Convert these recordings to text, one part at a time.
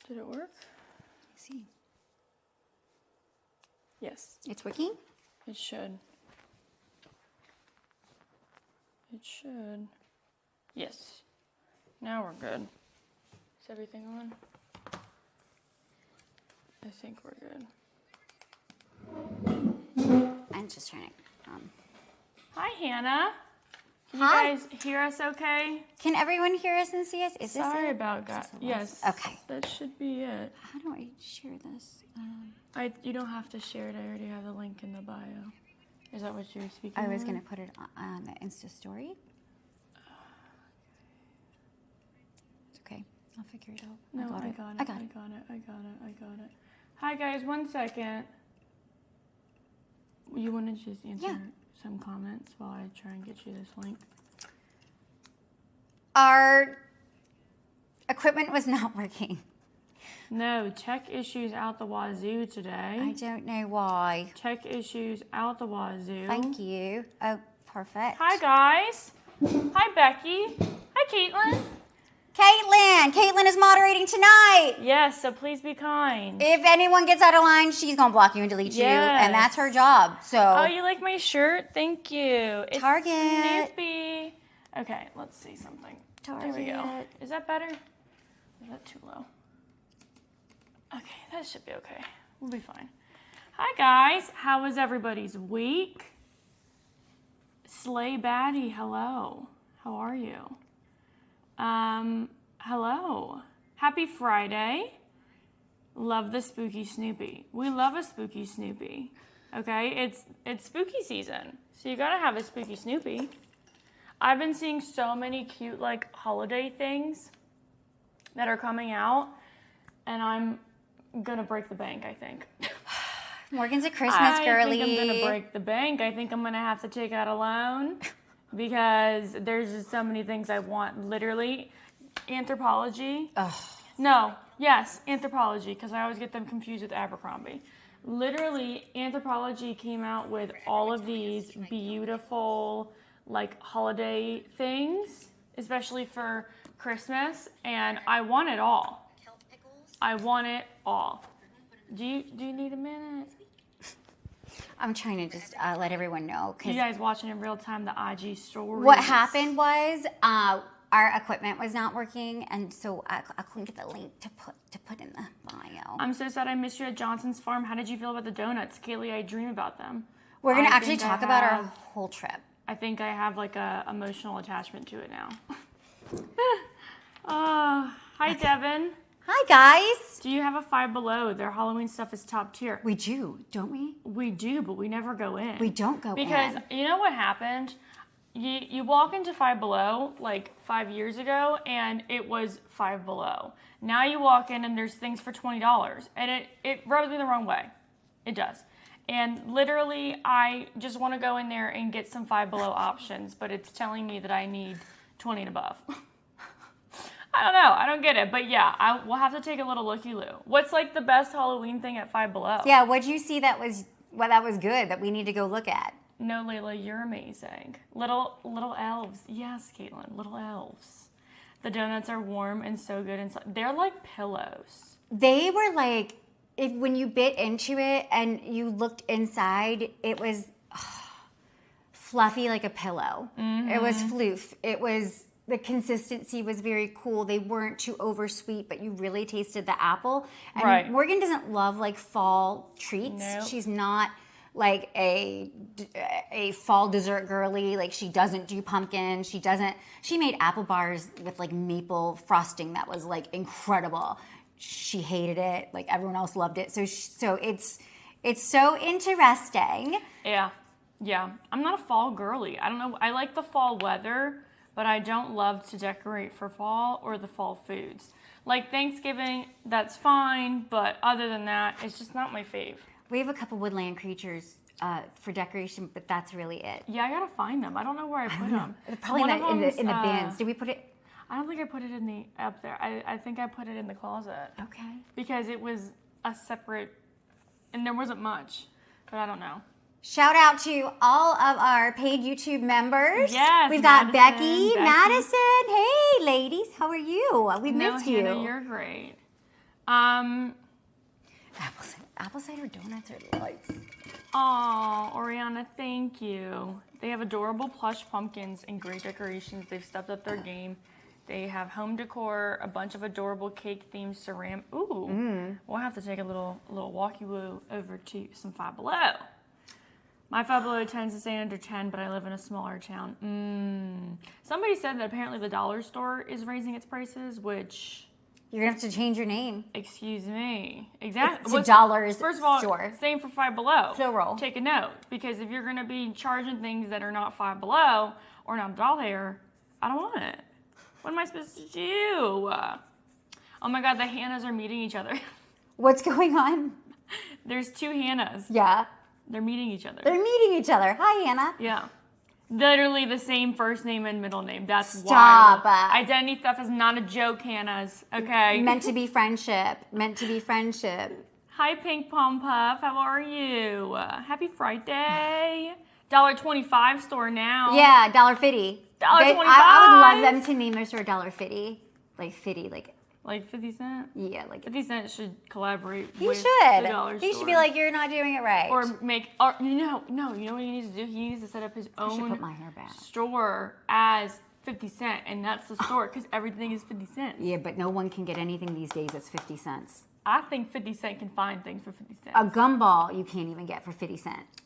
Did it work? Let's see. Yes. It's working? It should. It should. Yes. Now we're good. Is everything on? I think we're good. I'm just trying to... Hi, Hannah. Can Hi. you guys hear us okay? Can everyone hear us and see us? Is Sorry this it? about that. Yes. Okay. That should be it. How do I share this? You don't have to share it. I already have the link in the bio. Is that what you're speaking I was of? going to put it on the Insta story. It's okay. I'll figure it out. No, I got it. Hi, guys. 1 second. You want to just answer some comments while I try and get you this link? Our equipment was not working. No, tech issues out the wazoo today. I don't know why. Tech issues out the wazoo. Thank you. Oh, perfect. Hi, guys. Hi, Becky. Hi, Caitlin. Caitlin is moderating tonight. Yes, so please be kind. If anyone gets out of line, she's going to block you and delete you. And that's her job. So. Oh, you like my shirt? Thank you. It's Target. Snoopy. Okay, let's see something. Target. There we go. Is that better? Is that too low? Okay, that should be okay. We'll be fine. Hi, guys. How was everybody's week? Slay Baddie, hello. How are you? Hello. Happy Friday. Love the spooky Snoopy. We love a spooky Snoopy. Okay, it's spooky season, so you gotta have a spooky Snoopy. I've been seeing so many cute like holiday things that are coming out, and I'm gonna break the bank, I think. Morgan's a Christmas girly. I think I'm gonna break the bank. I think I'm gonna have to take out a loan because there's just so many things I want. Literally, Anthropologie. Anthropologie, because I always get them confused with Abercrombie. Literally, Anthropologie came out with all of these beautiful like holiday things, especially for Christmas, and I want it all. I want it all. Do you need a minute? I'm trying to just let everyone know. You guys watching in real time the IG stories. What happened was our equipment was not working, and so I couldn't get the link to put in the bio. I'm so sad I missed you at Johnson's Farm. How did you feel about the donuts? Kaylee, I dream about them. We're going to actually talk about our whole trip. I think I have like a emotional attachment to it now. Hi, Devin. Hi, guys. Do you have a Five Below? Their Halloween stuff is top tier. We do, don't we? We do, but we never go in. We don't go in. Because you know what happened? You walk into Five Below like 5 years ago, and it was Five Below. Now you walk in, and there's things for $20, and it rubs me the wrong way. It does. And literally, I just want to go in there and get some Five Below options, but it's telling me that I need 20 and above. I don't know. I don't get it. But yeah, we'll have to take a little looky-loo. What's like the best Halloween thing at Five Below? Yeah, what'd you see that was good that we need to go look at? No, Layla, you're amazing. Little elves. Yes, Caitlin, little elves. The donuts are warm and so good inside. They're like pillows. They were like, when you bit into it and you looked inside, it was fluffy like a pillow. Mm-hmm. It was floof. It was... The consistency was very cool. They weren't too oversweet, but you really tasted the apple. And right. Morgan doesn't love like fall treats. Nope. She's not like a fall dessert girly. Like she doesn't do pumpkin. She made apple bars with like maple frosting that was like incredible. She hated it. Like everyone else loved it. So it's so interesting. Yeah. I'm not a fall girly. I don't know. I like the fall weather, but I don't love to decorate for fall or the fall foods. Like Thanksgiving, that's fine, but other than that, it's just not my fave. We have a couple woodland creatures for decoration, but that's really it. Yeah, I gotta find them. I don't know where I put them. Probably not in the bins. Did we put it? I don't think I put it up there. I think I put it in the closet. Okay. Because it was a separate, and there wasn't much, but I don't know. Shout out to all of our paid YouTube members. Yes, we've got Becky, Madison. Hey, ladies, how are you? We missed you. Hannah, you're great. Apple cider donuts are life. Oh, Oriana, thank you. They have adorable plush pumpkins and great decorations. They've stepped up their game. They have home decor, a bunch of adorable cake-themed ceramic. Ooh, we'll have to take a little walkie-woo over to some Five Below. My Five Below tends to stay under 10, but I live in a smaller town. Somebody said that apparently the dollar store is raising its prices, which... You're going to have to change your name. Excuse me. Exactly. It's a dollar's First of all, store. same for Five Below. Plural. Take a note, because if you're going to be charging things that are not Five Below or not doll hair, I don't want it. What am I supposed to do? Oh my God, the Hannahs are meeting each other. What's going on? There's two Hannahs. Yeah. They're meeting each other. They're meeting each other. Hi, Hannah. Yeah. Literally the same first name and middle name. That's Stop. wild. Identity theft is not a joke, Hannahs. Okay. Meant to be friendship. Meant to be friendship. Hi, Pink Pom Puff. How are you? Happy Friday. $1.25 store now. Yeah, $1.50. $1.25. I would love them to name their store $1.50. Like 50, like 50 cent? Yeah, like 50 Cent should collaborate he with should. the dollar He store. should be like, you're not doing it right. Or make, or, you know what he needs to do? He needs to set up his I should own put my hair back. store as 50 Cent, and that's the store, because everything is 50 cents. Yeah, but no one can get anything these days that's 50 cents. I think 50 Cent can find things for 50 cents. A gumball you can't even get for 50 cents.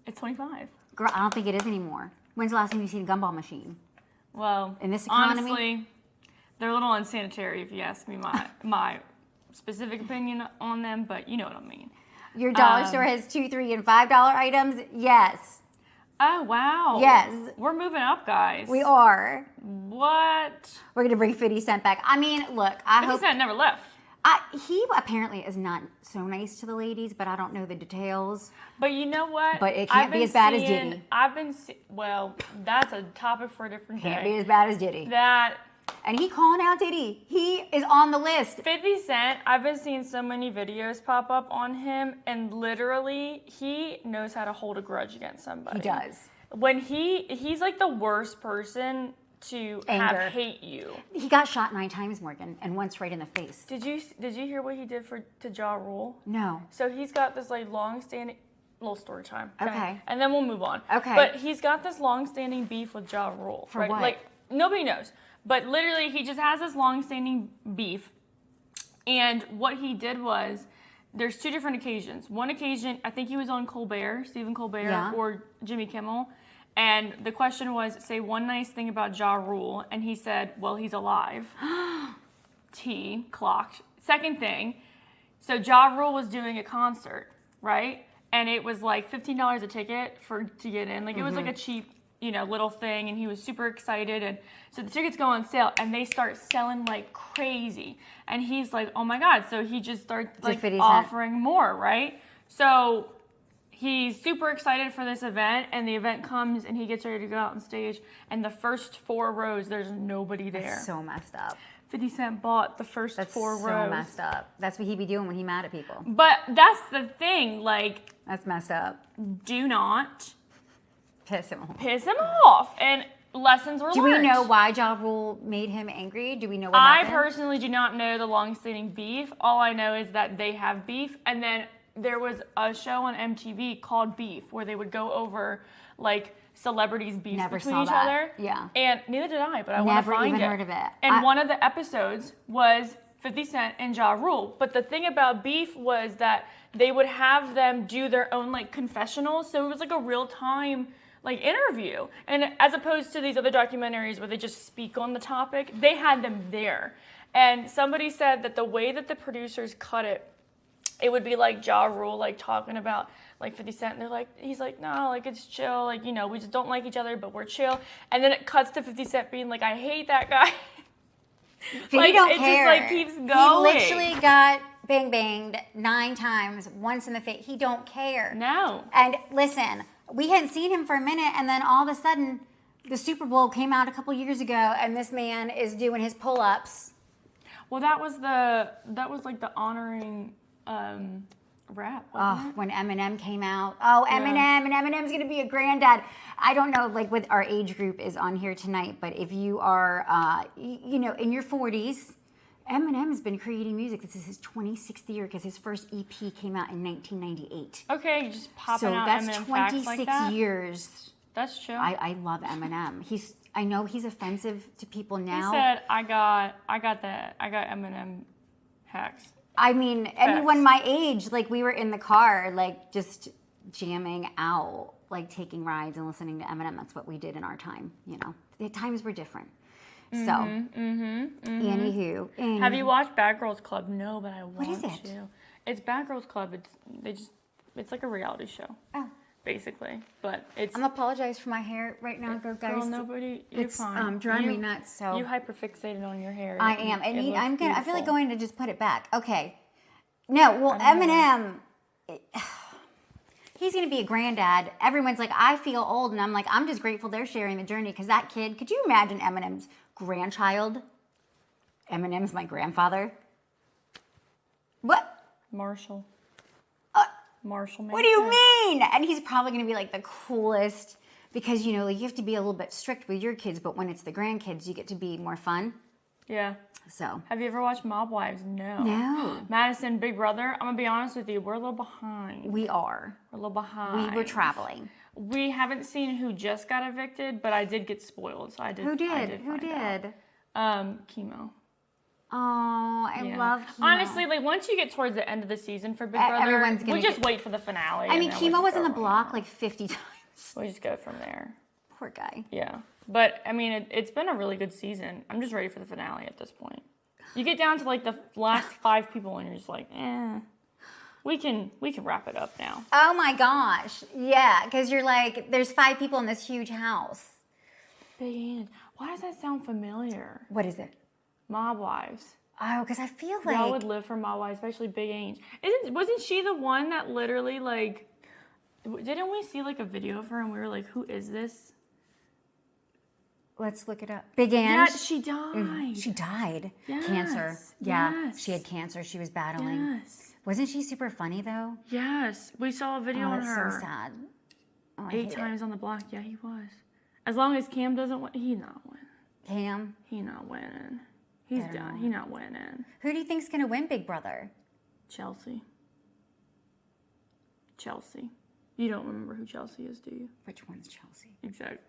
It's 25. Girl, I don't think it is anymore. When's the last time you've seen a gumball machine? Well, In this economy? honestly, they're a little unsanitary if you ask me my specific opinion on them, but you know what I mean. Your dollar store has $2, $3, and $5 items? Yes. Oh, wow. Yes. We're moving up, guys. We are. What? We're going to bring 50 Cent back. I mean, look, I 50 hope... Cent never left. He apparently is not so nice to the ladies, but I don't know the details. But you know what? But it can't be as bad as Diddy. Well, that's a topic for a different day. Can't be as bad as Diddy. That And he calling out Diddy. He is on the list. 50 Cent, I've been seeing so many videos pop up on him, and literally, he knows how to hold a grudge against somebody. He does. When he's like the worst person to Anger. have hate you. He got shot 9 times, Morgan, and once right in the face. Did you hear what he did to Ja Rule? No. So he's got this like long-standing little story time. Okay. And then we'll move on. Okay. But he's got this long-standing beef with Ja Rule. For right? what? Like nobody knows. But literally he just has this long-standing beef. And what he did was there's 2 different occasions. One occasion, I think he was on Stephen Colbert, Yeah. or Jimmy Kimmel. And the question was, say one nice thing about Ja Rule. And he said, well, he's alive. T, clocked. Second thing, so Ja Rule was doing a concert, right? And it was like $15 a ticket to get in. Like it was like a cheap, little thing. And he was super excited. And so the tickets go on sale and they start selling like crazy. And he's like, oh my God. So he just starts like 50 cent. offering more, right? So he's super excited for this event, and the event comes, and he gets ready to go out on stage, and the first 4 rows, there's nobody there. That's so messed up. 50 Cent bought the first 4 rows. That's so messed up. That's what he be doing when he mad at people. But that's the thing, like, That's messed up. do not Piss him off. piss him off, and lessons were Do learned. we know why Ja Rule made him angry? Do we know what I happened? personally do not know the long-standing beef. All I know is that they have beef, and then there was a show on MTV called Beef where they would go over like celebrities' beefs Never between saw each that. other. Yeah. And neither did I, but I want to Never find even it. heard of it. And one of the episodes was 50 Cent and Ja Rule. But the thing about Beef was that they would have them do their own like confessionals. So it was like a real time like interview. And as opposed to these other documentaries where they just speak on the topic, they had them there. And somebody said that the way that the producers cut it would be like Ja Rule, like talking about like 50 Cent, and he's like, no, like it's chill, like, we just don't like each other, but we're chill. And then it cuts to 50 Cent being like, I hate that guy. Like, don't it care. just Like keeps going. He literally got banged 9 times, once in the face. He don't care. No. And listen, we hadn't seen him for a minute, and then all of a sudden, the Super Bowl came out a couple years ago, and this man is doing his pull-ups. Well, that was like the honoring rap. Oh, when Eminem came out. Oh, Eminem, and Eminem's going to be a granddad. I don't know, like, what our age group is on here tonight, but if you are, in your 40s, Eminem's been creating music. This is his 26th year because his first EP came out in 1998. Okay, just popping So out that's Eminem 26 facts like that. years. That's true. I love Eminem. I know he's offensive to people now. He said, I got Eminem hacks. I mean, anyone my age, like we were in the car, like just jamming out, like taking rides and listening to Eminem. That's what we did in our time. You know, the times were different. So, anywho. Have you watched Bad Girls Club? No, but I want to. What is it? It's Bad Girls Club. It's like a reality show. Oh. Basically, but it's. I'm apologize for my hair right now, guys. Girl, nobody. You're it's fine. driving me nuts. So you hyperfixated on your hair. I am, and I feel like beautiful. going to just put it back. Okay. No, well, Eminem, he's going to be a granddad. Everyone's like, I feel old, and I'm like, I'm just grateful they're sharing the journey because that kid. Could you imagine Eminem's grandchild? Eminem's my grandfather. What? Marshall. Marshall. What do you mean? And he's probably going to be like the coolest because, you know, like you have to be a little bit strict with your kids, but when it's the grandkids, you get to be more fun. Yeah. So. Have you ever watched Mob Wives? No. No. Madison, Big Brother. I'm going to be honest with you. We're a little behind. We are. We're a little behind. We were traveling. We haven't seen who just got evicted, but I did get spoiled. So I did. Who did? Who did? Chemo. Oh, I love Chemo. Honestly, like once you get towards the end of the season for Big Brother, everyone's gonna we just wait for the finale. I mean, Chemo was on the block like 50 times. We just go from there. Poor guy. Yeah, but I mean, it's been a really good season. I'm just ready for the finale at this point. You get down to like the last 5 people, and you're just like, we can wrap it up now. Oh my gosh, yeah, because you're like, there's 5 people in this huge house. Big Ange. Why does that sound familiar? What is it? Mob Wives. Oh, because I feel like Y'all would live for Mob Wives, especially Big Ange. Wasn't she the one that literally like? Didn't we see like a video of her and we were like, who is this? Let's look it up. Big Ange. Yeah, she died. She died. Yes, Cancer. Yeah, yes. she had cancer. She was battling. Yes. Wasn't she super funny though? Yes, we saw a video on That's her. so sad. Oh, I 8 hate times on the block. Yeah, he was. As long as Cam doesn't win, he not winning. Cam. He not winning. He's done. He not winning. Who do you think's gonna win Big Brother? Chelsea. You don't remember who Chelsea is, do you? Which one's Chelsea? Exactly.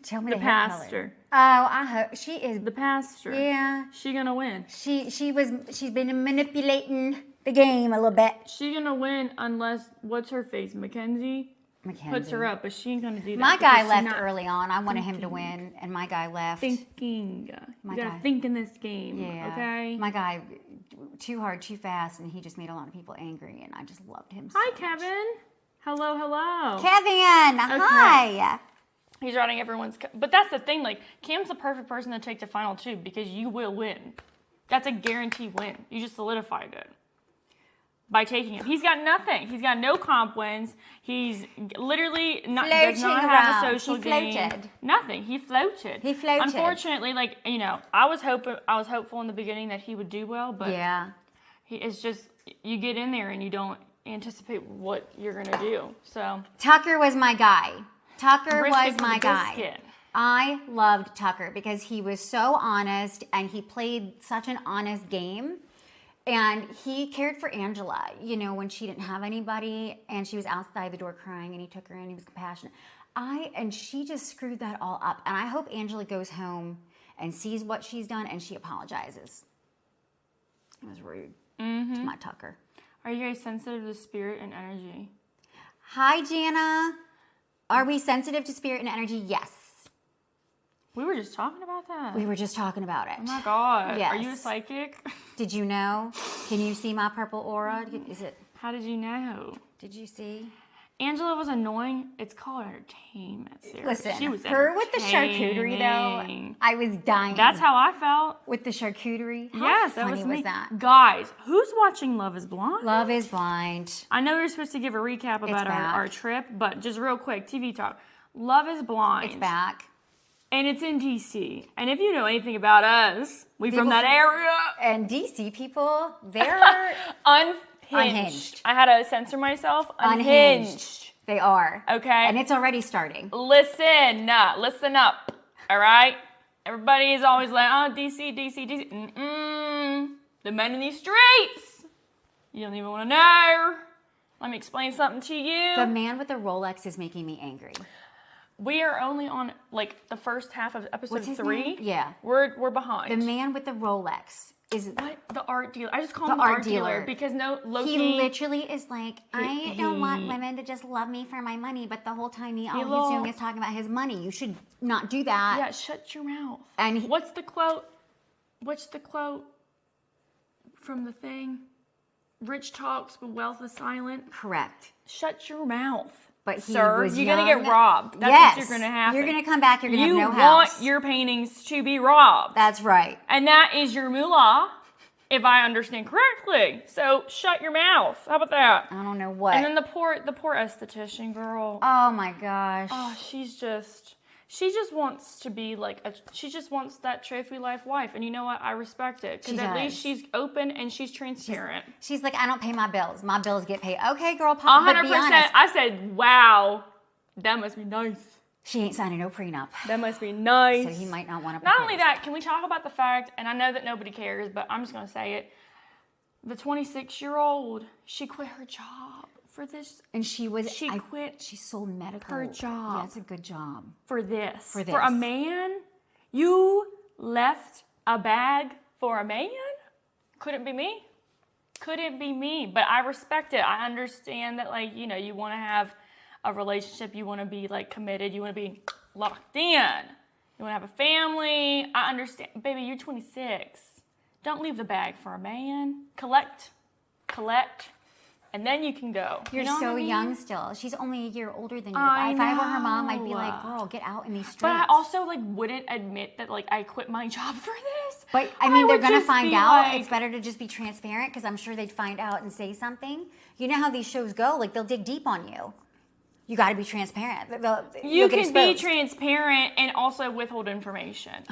Tell me The the hair color. pastor. Oh, I hope she is. The pastor. Yeah. She gonna win. She's been manipulating the game a little bit. She gonna win unless what's her face? Mackenzie puts her up, but she ain't gonna do that. My guy because she's left not early on. I wanted him to win, and my guy left. thinking. My You gotta guy. think in this game. Yeah. Okay. My guy, too hard, too fast, and he just made a lot of people angry, and I just loved him so Hi, much. Kevin. Hello. Kevin, hi. He's writing everyone's. But that's the thing. Like Cam's the perfect person to take to final 2 because you will win. That's a guaranteed win. You just solidified it by taking him. He's got nothing. He's got no comp wins. He's literally does not have a social game. Floated. Nothing. He floated. He floated. Unfortunately, like I was hopeful in the beginning that he would do well, but Yeah. it's just you get in there and you don't anticipate what you're gonna do. So Tucker was my guy. Tucker brisket was for my the guy. biscuit. I loved Tucker because he was so honest and he played such an honest game. And he cared for Angela, when she didn't have anybody and she was outside the door crying and he took her in, he was compassionate. And she just screwed that all up. And I hope Angela goes home and sees what she's done and she apologizes. It was rude to my Tucker. Are you guys sensitive to spirit and energy? Hi, Jana. Are we sensitive to spirit and energy? Yes. We were just talking about that. We were just talking about it. Oh my God. Yes. Are you a psychic? Did you know? Can you see my purple aura? How did you know? Did you see? Angela was annoying. It's called entertainment, Sarah. Listen, she was her with the charcuterie though, entertaining. I was dying. That's how I felt. With the charcuterie. How Yes, that funny was me. that? Guys, who's watching Love is Blind? Love is Blind. I know you're supposed to give a recap about back. our trip, but just real quick, TV talk. Love is Blind. It's back. And it's in DC. And if you know anything about us, we from that area. And DC people, they're Unhinged. I had to censor myself. Unhinged. They are. Okay. And it's already starting. Listen up. All right? Everybody is always like, oh, DC, DC, DC. The men in these streets. You don't even want to know. Let me explain something to you. The man with the Rolex is making me angry. We are only on like the first half of episode 3. Name? Yeah. We're behind. The man with the Rolex is what? The art dealer. I just call him the art dealer because he literally is like, I don't want women to just love me for my money, but the whole time all he's doing is talking about his money. You should not do that. Yeah, shut your mouth. And what's the quote? What's the quote from the thing? Rich talks, but wealth is silent. Correct. Shut your mouth. But he Sir, was you're young. gonna get robbed. That's what's going to happen. You're gonna come back. You're gonna have no house. You want your paintings to be robbed. That's right. And that is your moolah, if I understand correctly. So shut your mouth. How about that? I don't know what. And then the poor esthetician girl. Oh my gosh. Oh, she just wants to be like she just wants that trophy wife, and you know what? I respect it because at least she's open and she's transparent. She's like, I don't pay my bills. My bills get paid. Okay, girl, pop. 100%. I said, wow, that must be nice. She ain't signing no prenup. That must be nice. So he might not want to. Not only that, can we talk about the fact? And I know that nobody cares, but I'm just gonna say it. The 26-year-old, she quit her job for this. And she quit. She sold medical. Her job. Yeah, it's a good job. For this. For a man? You left a bag for a man? Couldn't be me. Couldn't be me. But I respect it. I understand that, like, you know, you want to have a relationship. You want to be, like, committed. You want to be locked in. You want to have a family. I understand. Baby, you're 26. Don't leave the bag for a man. Collect. And then you can go. You're so I mean? Young still. She's only a year older than you. If I were her mom, I'd be like, girl, get out in these streets. But I also wouldn't admit that I quit my job for this. But I mean, they're going to find out. It's better to just be transparent because I'm sure they'd find out and say something. You know how these shows go. Like, they'll dig deep on you. You got to be transparent. You can be transparent and also withhold information.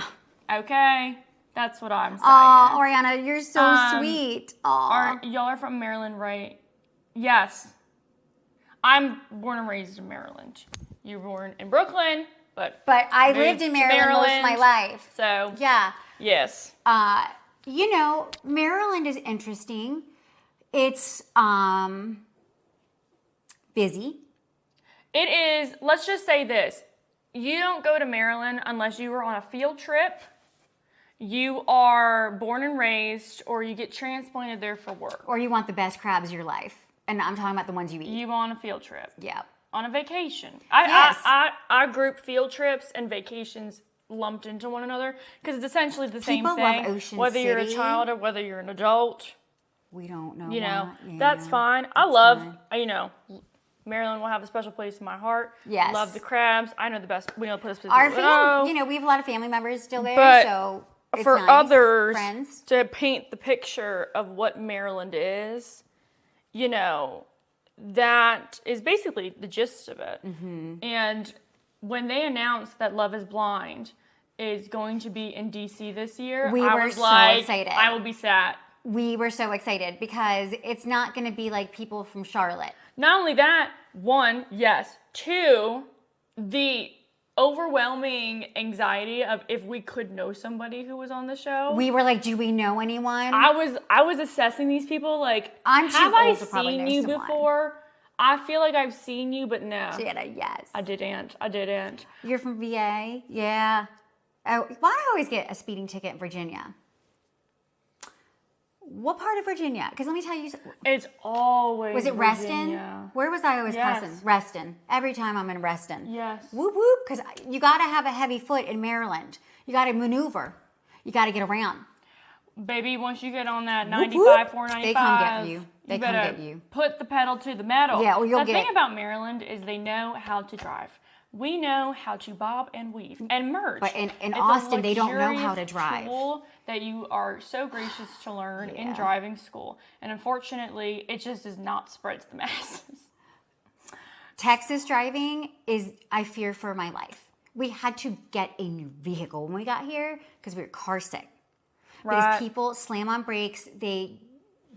Okay? That's what I'm saying. Oh, Oriana, you're so sweet. Y'all are from Maryland, right? Yes. I'm born and raised in Maryland. You were born in Brooklyn, but I lived in Maryland most of my life. So yeah. Yes. You know, Maryland is interesting. It's busy. It is. Let's just say this. You don't go to Maryland unless you were on a field trip, you are born and raised, or you get transplanted there for work. Or you want the best crabs of your life. And I'm talking about the ones you eat. You on a field trip. Yeah. On a vacation. Yes. I group field trips and vacations lumped into one another because it's essentially the same thing. Love Ocean whether City. You're a child or whether you're an adult. We don't know. You know, yeah, that's fine. I love, you know, Maryland will have a special place in my heart. Yes. Love the crabs. I know the best. We know the best. Our family, you know, we have a lot of family members still there, but so it's for nice. others Friends. to paint the picture of what Maryland is, you know, that is basically the gist of it. Mm-hmm. And when they announced that Love is Blind is going to be in DC this year, I was so excited. I will be sad. We were so excited because it's not going to be like people from Charlotte. Not only that, one, yes. Two, the overwhelming anxiety of if we could know somebody who was on the show. We were like, do we know anyone? I was assessing these people like, have I seen you before? I feel like I've seen you, but no. Jana, yes. I didn't. You're from VA? Yeah. Oh, why do I always get a speeding ticket in Virginia? What part of Virginia? Because let me tell you. It's always Was it Virginia. Reston? Where was I always cussing? Reston. Every time I'm in Reston. Yes. Whoop, whoop. Because you got to have a heavy foot in Maryland. You got to maneuver. You got to get around. Baby, once you get on that 95, 495, they come get you. They come get you. Put the pedal to the metal. Yeah, or you'll The thing about Maryland is they know how to drive. We know how to bob and weave and merge. But in Austin, they don't know how to drive. Tool that you are so gracious to learn in driving school. And unfortunately, it just is not spread to the masses. Texas driving is, I fear for my life. We had to get a new vehicle when we got here because we were car sick. Right. Because people slam on brakes. They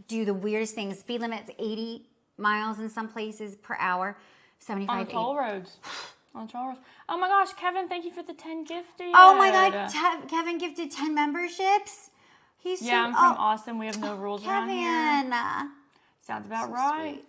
do the weirdest things. Speed limit's 80 miles in some places per hour. 75 on toll roads. On Charles. Oh my gosh, Kevin, thank you for the 10 gifted. Oh my God, Kevin gifted 10 memberships. He's I'm from Austin. We have no rules around here. Kevin. Sounds about right. Sweet.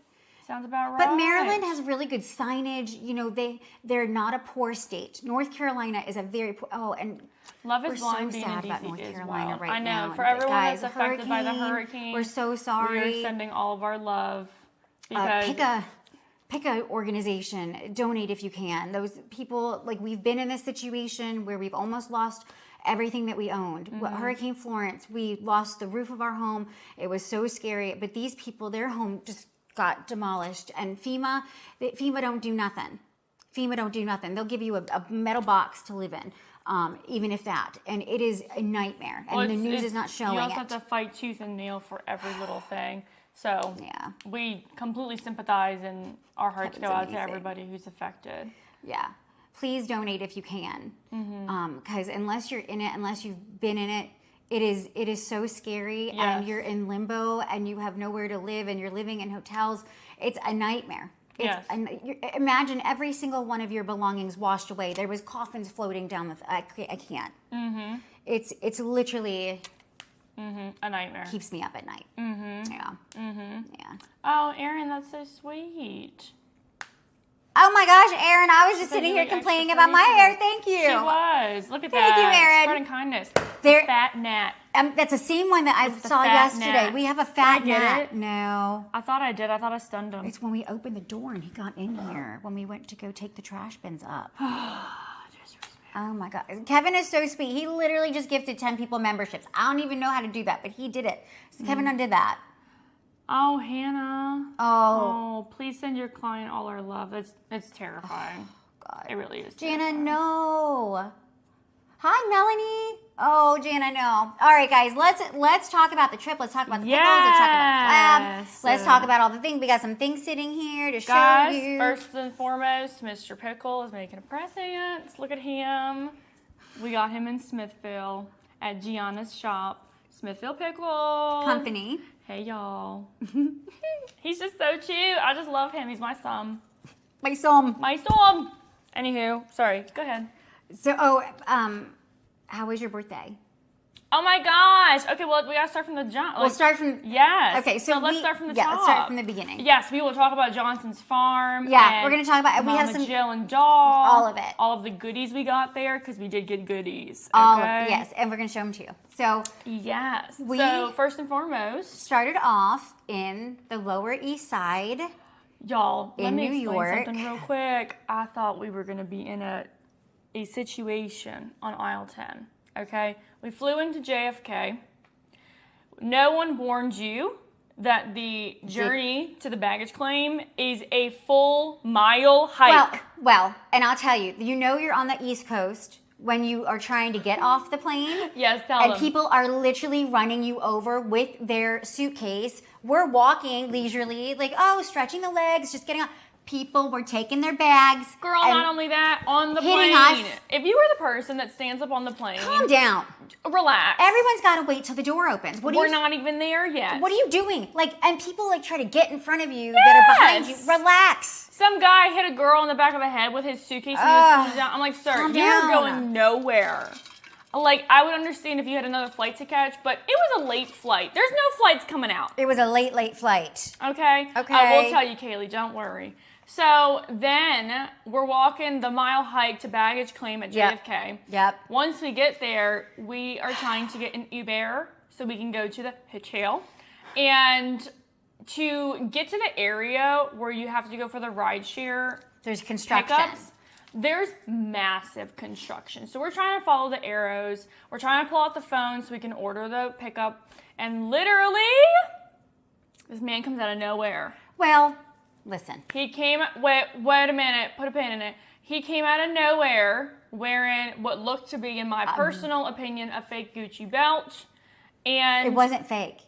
Sounds about right. But Maryland has really good signage. You know, they're not a poor state. North Carolina is a very poor. Oh, and Love is we're blind so being sad in about DC North as Carolina well. right I know. now. For everyone Guys, that's affected by the hurricane, we're so sorry. We're sending all of our love. Because pick a organization. Donate if you can. Those people, like, we've been in this situation where we've almost lost everything that we owned. Hurricane Florence, we lost the roof of our home. It was so scary. But these people, their home just got demolished. And FEMA don't do nothing. FEMA don't do nothing. They'll give you a metal box to live in, even if that. And it is a nightmare. And the news is not showing it. You also have to fight tooth and nail for every little thing. So yeah, we completely sympathize, and our hearts go out to amazing. everybody who's affected. Yeah. Please donate if you can. Because unless you're in it, unless you've been in it, it is so scary. Yes. And you're in limbo and you have nowhere to live and you're living in hotels. It's a nightmare. Imagine every single one of your belongings washed away. There was coffins floating down the. I can't. It's literally a nightmare. Keeps me up at night. Yeah. Yeah. Oh, Erin, that's so sweet. Oh my gosh, Erin, I was just sitting here complaining about my hair. Thank you. She was. Look at that. Thank you, Erin. Spreading kindness. There, fat gnat. That's the same one that I saw yesterday. Gnat. We have a fat Did I get gnat. it? No. I thought I did. I thought I stunned him. It's when we opened the door and he got in here when we went to go take the trash bins up. Oh my God. Kevin is so sweet. He literally just gifted 10 people memberships. I don't even know how to do that, but he did it. So Kevin undid that. Oh, Hannah. Oh. Please send your client all our love. It's terrifying. God. It really is. Jana, terrifying. no. Hi, Melanie. Oh, Jana, no. All right, guys, let's talk about the trip. Let's talk about the pickles. Let's talk about the collab. Let's talk about all the things. We got some things sitting here to show you. First and foremost, Mr. Pickle is making a present. Look at him. We got him in Smithville at Gianna's shop. Smithville Pickle Company. Hey, y'all. He's just so cute. I just love him. He's my son. My son. My son. Anywho, sorry. Go ahead. So, how was your birthday? Oh my gosh. Okay, well, we gotta start from the jump. We'll start from. Yes. Okay, so let's start from the top. Yeah, let's start from the beginning. Yes, we will talk about Johnson's Farm. Yeah, we're gonna talk about. We Mama have some. Jill and Doll. All of it. All of the goodies we got there because we did get goodies. All okay? of, yes, and we're gonna show them to you. So yes. We so first and foremost, started off in the Lower East Side. Y'all, let me New explain York. something real quick. I thought we were gonna be in a situation on aisle 10. Okay, we flew into JFK. No one warned you that the journey to the baggage claim is a full mile hike. Well, and I'll tell you, you're on the East Coast when you are trying to get off the plane. Yes, tell and them. People are literally running you over with their suitcase. We're walking leisurely, like, stretching the legs, just getting off. People were taking their bags. Girl, not only that, on the hitting plane. us. If you were the person that stands up on the plane, Calm down. Relax. Everyone's got to wait till the door opens. We're not even there yet. What are you doing? And people try to get in front of you that are behind you. Relax. Some guy hit a girl in the back of the head with his suitcase and he was putting it down. I'm like, sir, you're going nowhere. I would understand if you had another flight to catch, but it was a late flight. There's no flights coming out. It was a late flight. Okay? Okay. We'll tell you, Kaylee, don't worry. So then we're walking the mile hike to baggage claim at JFK. Yep. Once we get there, we are trying to get an Uber so we can go to the hotel. And to get to the area where you have to go for the rideshare there's construction. Pickups, there's massive construction. So we're trying to follow the arrows. We're trying to pull out the phone so we can order the pickup. And literally, this man comes out of nowhere. Well, listen. He came, wait a minute, put a pin in it. He came out of nowhere wearing what looked to be, in my personal opinion, a fake Gucci belt. And it wasn't fake.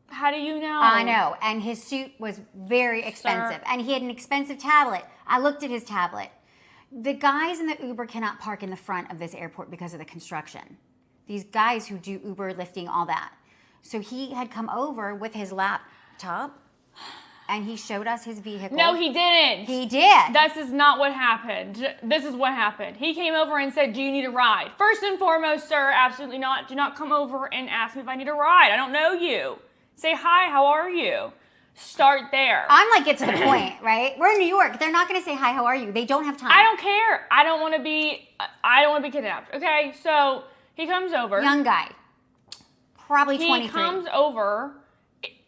How do you know? I know. And his suit was very expensive. And he had an expensive tablet. I looked at his tablet. The guys in the Uber cannot park in the front of this airport because of the construction. These guys who do Uber, lifting, all that. So he had come over with his laptop. and he showed us his vehicle. No, he didn't. He did. This is not what happened. This is what happened. He came over and said, do you need a ride? First and foremost, sir, absolutely not. Do not come over and ask me if I need a ride. I don't know you. Say, hi, how are you? Start there. I'm like, get to the point, right? We're in New York. They're not going to say, hi, how are you? They don't have time. I don't care. I don't want to be kidnapped. Okay, so he comes over. Young guy. Probably 23. He comes over.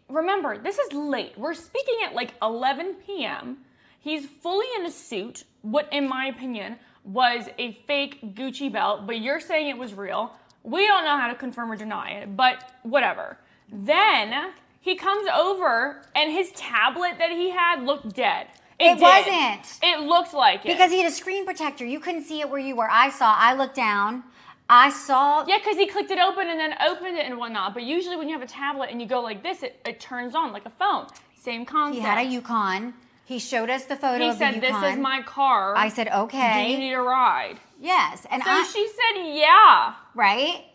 Remember, this is late. We're speaking at like 11 p.m. He's fully in a suit, what in my opinion was a fake Gucci belt, but you're saying it was real. We don't know how to confirm or deny it, but whatever. Then he comes over and his tablet that he had looked dead. It wasn't. It looked like it. Because he had a screen protector. You couldn't see it where you were. I looked down. I saw. Yeah, because he clicked it open and then opened it and whatnot. But usually when you have a tablet and you go like this, it turns on like a phone. Same concept. He had a Yukon. He showed us the photo of the Yukon. He said, this is my car. I said, okay. Do you need a ride? Yes. And so she said, yeah. Right?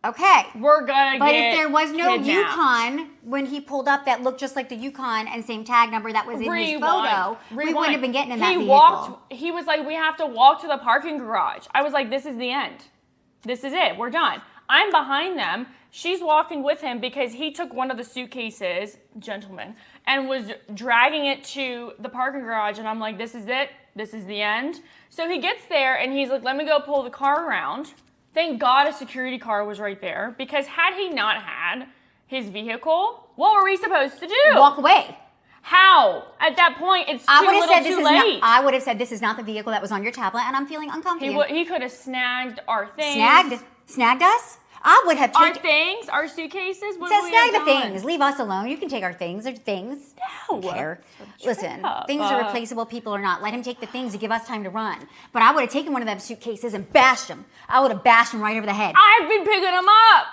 Okay. We're gonna But get if there was no kidnapped. Yukon when he pulled up that looked just like the Yukon and same tag number that was in his photo, we wouldn't have been getting in that vehicle. He was like, we have to walk to the parking garage. I was like, this is the end. This is it. We're done. I'm behind them. She's walking with him because he took one of the suitcases, gentleman, and was dragging it to the parking garage. And I'm like, this is it. This is the end. So he gets there and he's like, let me go pull the car around. Thank God a security car was right there, because had he not had his vehicle, what were we supposed to do? Walk away. How? At that point, it's too late. I would have said, this is not the vehicle that was on your tablet, and I'm feeling uncomfortable. He could have snagged our things. Snagged us? I would have taken... Our things? Our suitcases? What snag the things. Leave us alone. You can take our things. They're things. No. I don't care. Listen, things are replaceable. People are not. Let him take the things to give us time to run. But I would have taken one of them suitcases and bashed him. I would have bashed him right over the head. I've been picking them up.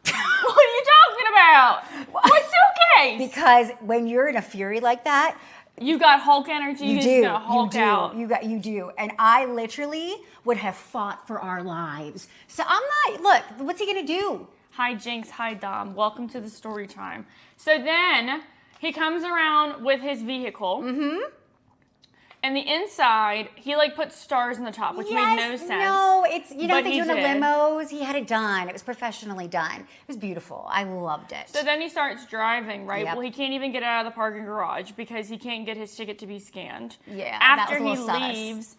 What are you talking about? What suitcase? Because when you're in a fury like that, you got Hulk energy. You just do. Gonna Hulk out. You do. And I literally would have fought for our lives. So I'm not. Look, what's he gonna do? Hi Jinx. Hi Dom. Welcome to the story time. So then he comes around with his vehicle. Mm-hmm. And the inside, he like put stars in the top, which made no sense. No, it's, you know, they do in the did. limos. He had it done. It was professionally done. It was beautiful. I loved it. So then he starts driving, right? Yep. Well, he can't even get out of the parking garage because he can't get his ticket to be scanned. Yeah, After that was a little sus. leaves,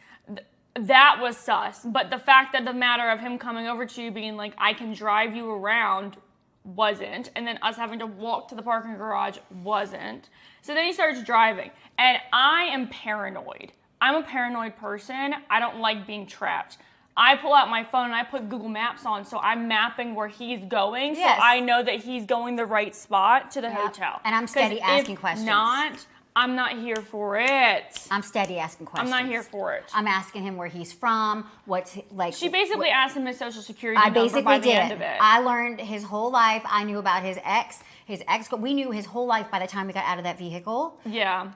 that was sus. But the fact that the matter of him coming over to you being like, I can drive you around, wasn't. And then us having to walk to the parking garage wasn't. So then he starts driving. And I am paranoid. I'm a paranoid person. I don't like being trapped. I pull out my phone and I put Google Maps on, so I'm mapping where he's going, yes. so I know that he's going the right spot to the hotel. And I'm steady asking questions. If not, I'm not here for it. I'm steady asking questions. I'm not here for it. I'm asking him where he's from, what's like. She basically asked him his social security number by the end of it. I learned his whole life. I knew about his ex. We knew his whole life by the time we got out of that vehicle. Yeah.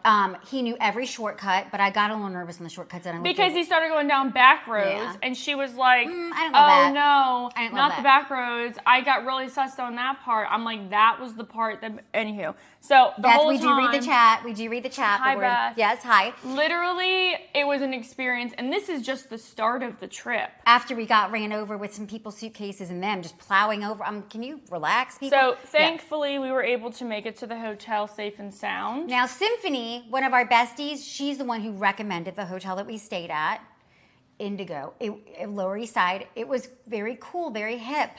He knew every shortcut, but I got a little nervous in the shortcuts. Because he started going down back roads, and she was like, I didn't love that. No, I didn't not love the that. back roads. I got really sussed on that part. I'm like, that was the part that, anywho. So the whole time. We do read the chat. We do read the chat. Hi, Beth. Yes, hi. Literally, it was an experience, and this is just the start of the trip. After we got ran over with some people's suitcases and them just plowing over. Can you relax, people? So thankfully, we were able to make it to the hotel safe and sound. Now, Symphony, one of our besties, she's the one who recommended the hotel that we stayed at, Indigo, Lower East Side. It was very cool, very hip.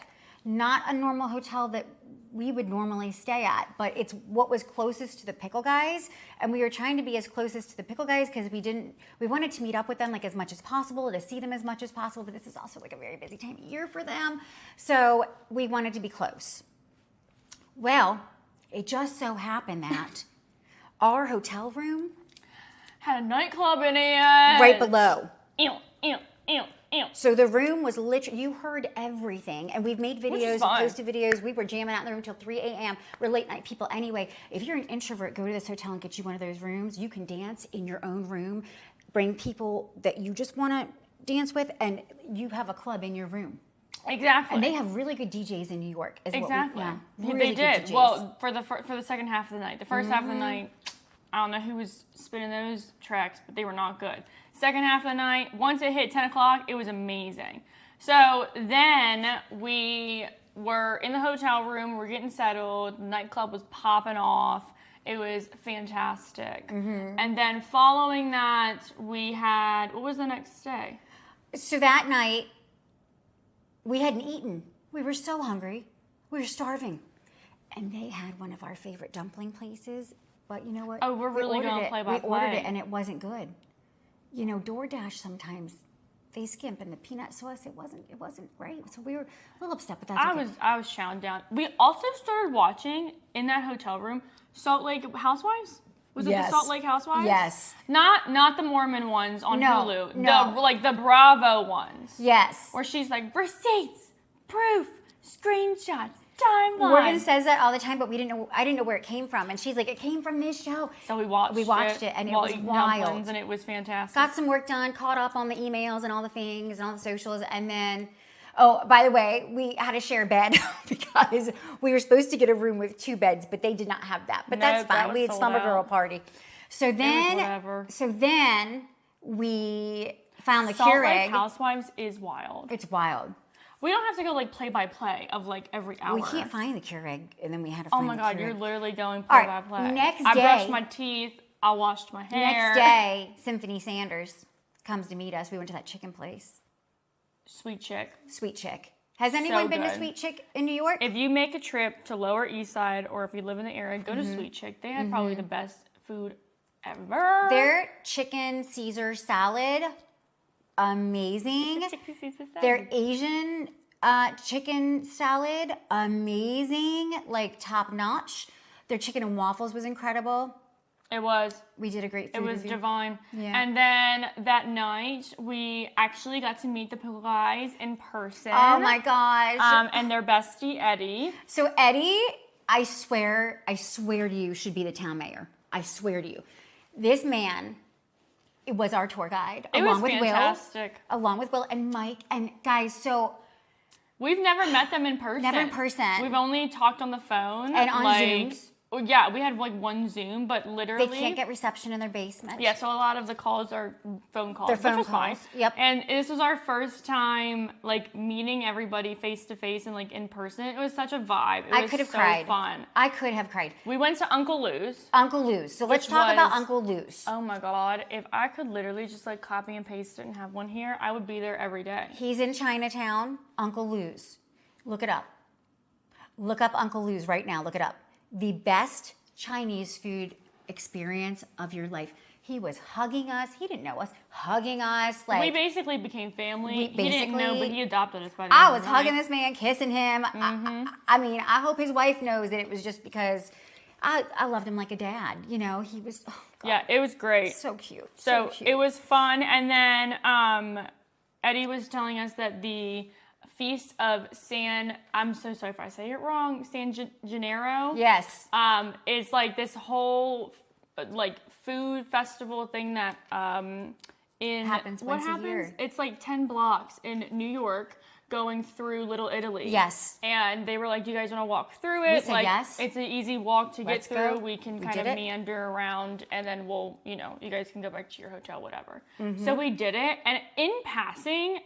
Not a normal hotel that we would normally stay at, but it's what was closest to the Pickle Guys, and we were trying to be as closest to the Pickle Guys because we wanted to meet up with them like as much as possible, to see them as much as possible, but this is also like a very busy time of year for them, so we wanted to be close. Well, it just so happened that our hotel room had a nightclub in it. Right below. Ew. So the room was literally, you heard everything. And we've made videos, posted videos. We were jamming out in the room till 3 a.m. We're late night people anyway. If you're an introvert, go to this hotel and get you one of those rooms. You can dance in your own room. Bring people that you just want to dance with, and you have a club in your room. Exactly. And they have really good DJs in New York. Exactly. Really they did. DJs. Well, for the second half of the night. The first half of the night, I don't know who was spinning those tracks, but they were not good. Second half of the night, once it hit 10 o'clock, it was amazing. So then we were in the hotel room, we're getting settled, the nightclub was popping off. It was fantastic. Mm-hmm. And then following that, we had, what was the next day? So that night, we hadn't eaten. We were so hungry. We were starving. And they had one of our favorite dumpling places. But you know what? Oh, we're really going to play by play. We ordered it, and it wasn't good. You know, DoorDash sometimes, they skimp, and the peanut sauce, it wasn't great. So we were a little upset, but that's okay. I was chowing down. We also started watching, in that hotel room, Salt Lake Housewives? Was it the Salt Lake Housewives? Yes. Not the Mormon ones on Hulu. No. The Bravo ones. Yes. Where she's like, receipts, proof, screenshots, timeline. Morgan says that all the time, but I didn't know where it came from. And she's like, it came from this show. So we watched it, and it was wild. And it was fantastic. Got some work done, caught up on the emails and all the things and all the socials, and then, oh, by the way, we had to share a bed because we were supposed to get a room with 2 beds, but they did not have that. But that's fine. We had Slumber Girl party. So then we found the Salt Keurig. Lake Housewives is wild. It's wild. We don't have to go like play by play of like every hour. We can't find the Keurig, and then we had to find the Keurig. Oh my God, you're literally going play by play. Next day, I brushed my teeth. I washed my hair. Next day, Symphony Sanders comes to meet us. We went to that chicken place. Sweet Chick. Sweet Chick. Has anyone been to Sweet Chick in New York? If you make a trip to Lower East Side, or if you live in the area, go to Sweet Chick. They have probably the best food ever. Their chicken Caesar salad, amazing. Their Asian chicken salad, amazing, like top notch. Their chicken and waffles was incredible. It was. We did a great food It was review. divine. Yeah. And then that night, we actually got to meet the Pickle Guys in person. Oh my gosh. And their bestie, Eddie. So Eddie, I swear to you, should be the town mayor. I swear to you. This man was our tour guide. It was fantastic. Along with Will and Mike. And guys, so... We've never met them in person. Never in person. We've only talked on the phone. And on Zooms. Well, yeah, we had like one Zoom, but literally... They can't get reception in their basement. Yeah, so a lot of the calls are phone calls. They're phone which was calls. Fine. Yep. And this was our first time like meeting everybody face to face and like in person. It was such a vibe. It was could have so cried. fun. I could have cried. We went to Uncle Lou's. Uncle Lou's. So let's talk about Uncle Lou's. Oh my God. If I could literally just like copy and paste it and have one here, I would be there every day. He's in Chinatown. Uncle Lou's. Look it up. Look up Uncle Lou's right now. Look it up. The best Chinese food experience of your life. He was hugging us. He didn't know us. Hugging us. Like we basically became family. He didn't know, but he adopted us by the I was hugging this man, kissing him. I mean, I hope his wife knows that it was just because I loved him like a dad. You know, he was... Oh God. Yeah, it was great. So cute. So cute. It was fun. And then Eddie was telling us that the Feast of San, I'm so sorry if I say it wrong, San Gennaro. Yes. It's like this whole like food festival thing that happens once a year. It's like 10 blocks in New York going through Little Italy. Yes. And they were like, do you guys want to walk through it? We said like, yes. It's an easy walk to Let's get through. go. We can kind of meander around and then we'll, you guys can go back to your hotel, whatever. So we did it. And in passing,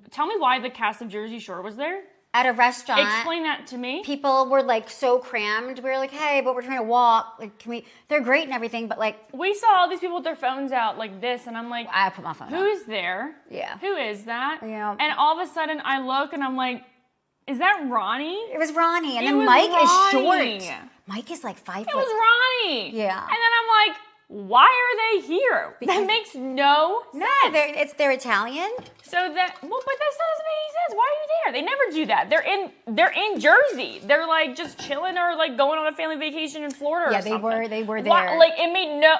tell me why the cast of Jersey Shore was there. At a restaurant. Explain that to me. People were like so crammed. We were like, hey, but we're trying to walk. Like, can we? They're great and everything, but like. We saw all these people with their phones out like this, and I'm like, I put my phone Who is there? Yeah. Who is that? Yeah. And all of a sudden I look and I'm like, is that Ronnie? It was Ronnie. And It then was Mike Ronnie. is short. Mike is like 5 It foot. was Ronnie. Yeah. And then I'm like, why are they here? That makes no sense. No, they're Italian. So that, well, but that doesn't make any sense. Why are you there? They never do that. They're in Jersey. They're like just chilling or like going on a family vacation in Florida. Yeah, or something. they were there. Why, like it made no.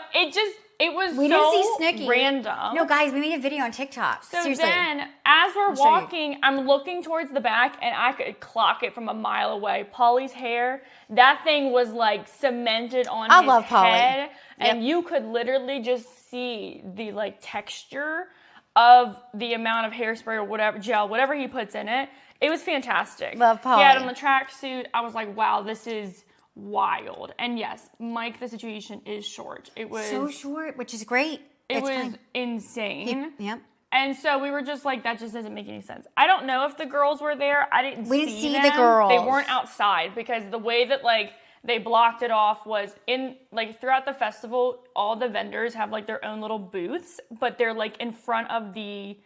It was We so didn't see Snooki. random. No, guys, we made a video on TikTok. So Seriously. then, as we're show you. walking, I'm looking towards the back, and I could clock it from a mile away. Paulie's hair, that thing was like cemented on I his love Paulie. head, and you could literally just see the like texture of the amount of hairspray or whatever gel, whatever he puts in it. It was fantastic. Love Paulie. He had on the tracksuit. I was like, wow, this is wild. And yes, Mike, the situation is short. It was so short, which is great. It was insane. Yep. And so we were just like, that just doesn't make any sense. I don't know if the girls were there. We didn't see them. The girls. They weren't outside because the way that like they blocked it off was in like throughout the festival, all the vendors have like their own little booths, but they're like in front of the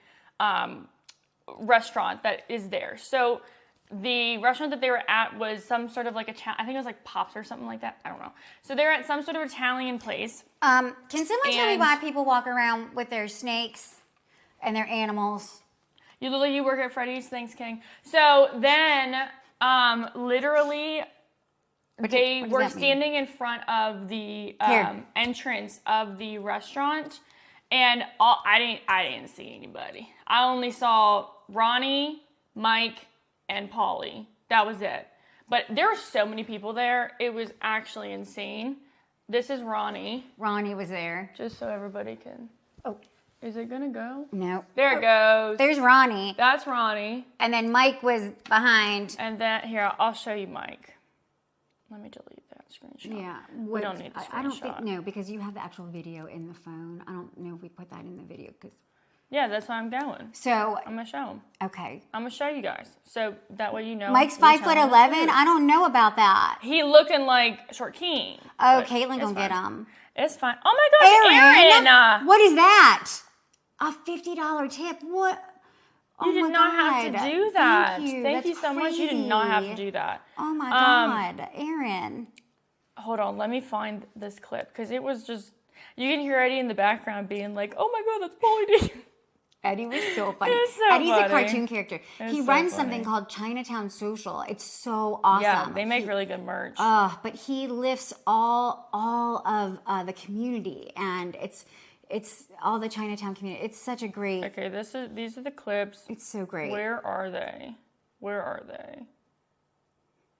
restaurant that is there. So the restaurant that they were at was some sort of like I think it was like Pops or something like that. I don't know. So they're at some sort of Italian place. Can someone tell me why people walk around with their snakes and their animals? You work at Freddy's. Thanks, King. So then, literally, they were standing in front of the entrance of the restaurant, and I didn't see anybody. I only saw Ronnie, Mike, and Polly. That was it. But there were so many people there. It was actually insane. This is Ronnie. Ronnie was there. Just so everybody can. Oh. Is it gonna go? No. There it goes. There's Ronnie. That's Ronnie. And then Mike was behind. And then, here, I'll show you Mike. Let me delete that screenshot. Yeah. We don't need the screenshot. I don't think, no, because you have the actual video in the phone. I don't know if we put that in the video. Yeah, that's why I'm going. So. I'm gonna show them. Okay. I'm gonna show you guys. So that way you know. Mike's 5'11". I don't know about that. He looking like Short King. Oh, Caitlin gonna get him. It's fine. Oh my gosh, Aaron! What is that? A $50 tip. What? You did not have to do that. Thank you so much. You did not have to do that. Oh my God, Aaron. Hold on, let me find this clip because it was just. You can hear Eddie in the background being like, "Oh my God, that's Pauly D." Eddie was so funny. Eddie's a cartoon character. He runs something called Chinatown Social. It's so awesome. Yeah, they make really good merch. But he lifts all of the community, and it's all the Chinatown community. It's such a great. Okay, these are the clips. It's so great. Where are they?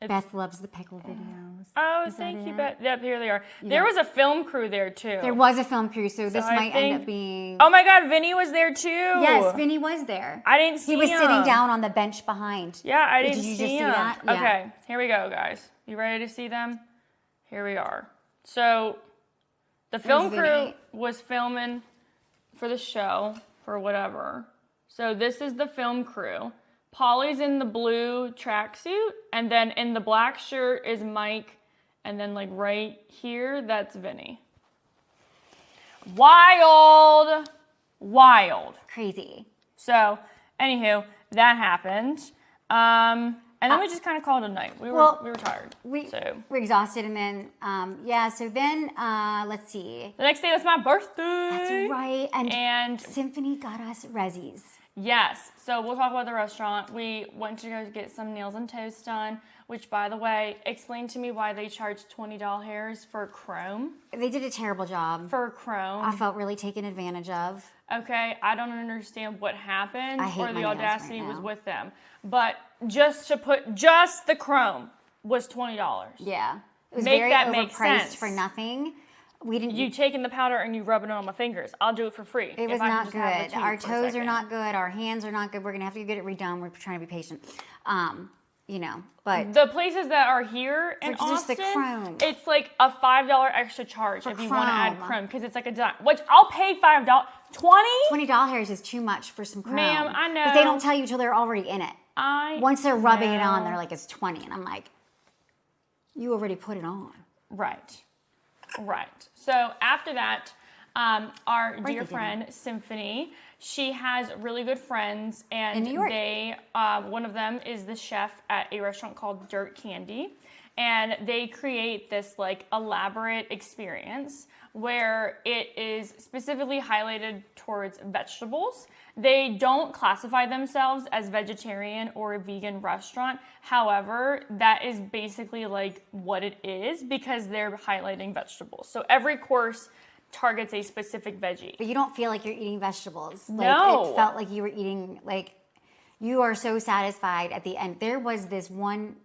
Beth loves the pickle videos. Oh, thank you, Beth. Yep, here they are. Yeah. There was a film crew there, too. There was a film crew, so this might end up being... Oh, my God, Vinny was there, too. Yes, Vinny was there. I didn't see him. He was sitting down on the bench behind. Yeah, I didn't see him. Did you just see that? Yeah. Okay, here we go, guys. You ready to see them? Here we are. So, the film crew was filming for the show, for whatever. So, this is the film crew. Polly's in the blue tracksuit, and then in the black shirt is Mike, and then like right here, that's Vinny. Wild. Crazy. So, anywho, that happened. And then we just kind of called it a night. We were tired. We're exhausted, and then, so then, let's see. The next day was my birthday. That's right. And Symphony got us Rezzies. Yes. So we'll talk about the restaurant. We went to go get some nails and toes done, which, by the way, explain to me why they charged $20 for chrome. They did a terrible job. For chrome. I felt really taken advantage of. Okay, I don't understand what happened or the audacity was with them. But just to put just the chrome was $20. Yeah. It was very overpriced for nothing. You taking the powder and you rubbing it on my fingers. I'll do it for free. It was not good. Our toes are not good. Our hands are not good. We're going to have to get it redone. We're trying to be patient. But the places that are here in Austin, just the chrome. It's like a $5 extra charge if you want to add chrome because it's like a dime. Which I'll pay $5. $20 is too much for some chrome. Ma'am, I know. But they don't tell you till they're already in it. Once they're rubbing it on, they're like, it's 20. And I'm like, you already put it on. Right. So after that, our dear friend Symphony, she has really good friends, and in New York. They one of them is the chef at a restaurant called Dirt Candy, and they create this like elaborate experience where it is specifically highlighted towards vegetables. They don't classify themselves as vegetarian or a vegan restaurant. However, that is basically like what it is because they're highlighting vegetables. So every course targets a specific veggie. But you don't feel like you're eating vegetables. No. It felt like you were eating, like, you are so satisfied at the end. There was this one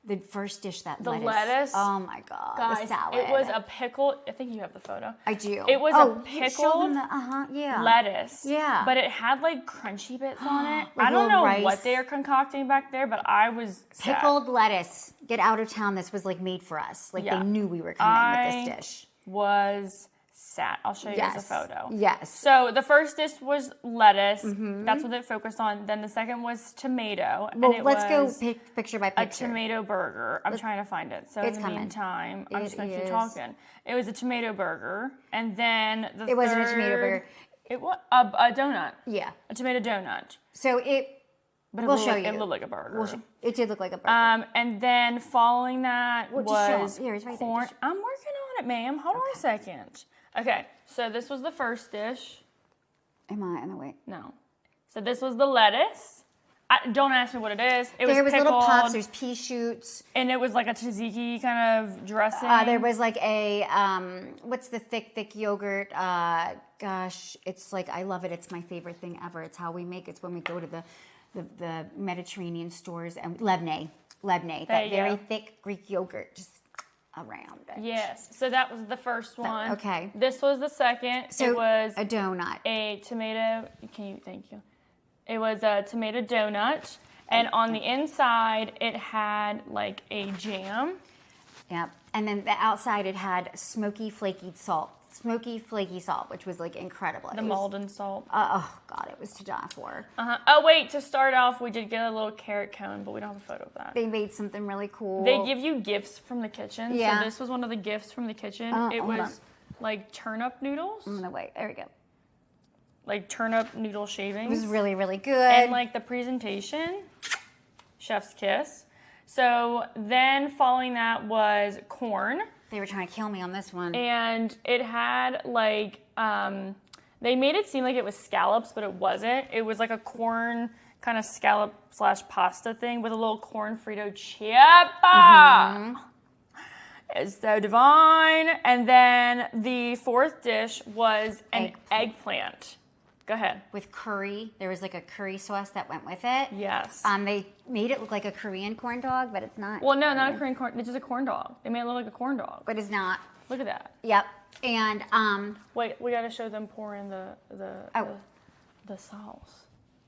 The first dish, that The lettuce. lettuce. Oh my God. Guys, the salad. it was a pickle. I think you have the photo. I do. It was a pickled yeah. lettuce. Yeah. But it had like crunchy bits on it. Like I don't know rice. what they are concocting back there, but I was sad. Pickled lettuce. Get out of town. This was like made for us. Like they knew we were coming with this dish. Was sad. I'll show you guys a photo. Yes. So the first dish was lettuce. That's what it focused on. Then the second was tomato. Well, and let's go picture by a picture. tomato burger. I'm trying to find it. So in the meantime, I'm just going to keep talking. It was a tomato burger. And then it wasn't a tomato burger. It was a donut. Yeah. A tomato donut. So we'll show you. It looked like a burger. It did look like a burger. And then following that was Here, it's right corn. there. I'm working on it, ma'am. Hold on a second. Okay, so this was the first dish. Am I in the way? No. So this was the lettuce. Don't ask me what it is. There was little pickled, puffs. There's pea shoots. and it was like a tzatziki kind of dressing. There was like a what's the thick yogurt? Gosh, it's like I love it. It's my favorite thing ever. It's how we make it. It's when we go to the Mediterranean stores and lebne, that very thick Greek yogurt, just around it. Yes. So that was the first one. Okay. This was the second. So it was a donut. A tomato. Thank you. It was a tomato donut, and on the inside it had like a jam. Yep. And then the outside it had smoky flaky salt, which was like incredible. The Malden salt. Oh God, it was to die for. Oh wait, to start off, we did get a little carrot cone, but we don't have a photo of that. They made something really cool. They give you gifts from the kitchen. Yeah. So this was one of the gifts from the kitchen. It hold was like turnip noodles. I'm gonna wait. There we go. Like turnip noodle shavings. It was really, really good. And like the presentation, chef's kiss. So then following that was corn. They were trying to kill me on this one. And it had like, they made it seem like it was scallops, but it wasn't. It was like a corn kind of scallop / pasta thing with a little corn Frito chip. It's so divine. And then the fourth dish was an eggplant. Go ahead. With curry. There was like a curry sauce that went with it. Yes. They made it look like a Korean corn dog, but it's not. Well, no, not a Korean corn. It's just a corn dog. They made it look like a corn dog. But it's not. Look at that. Yep. And wait, we got to show them pouring the sauce.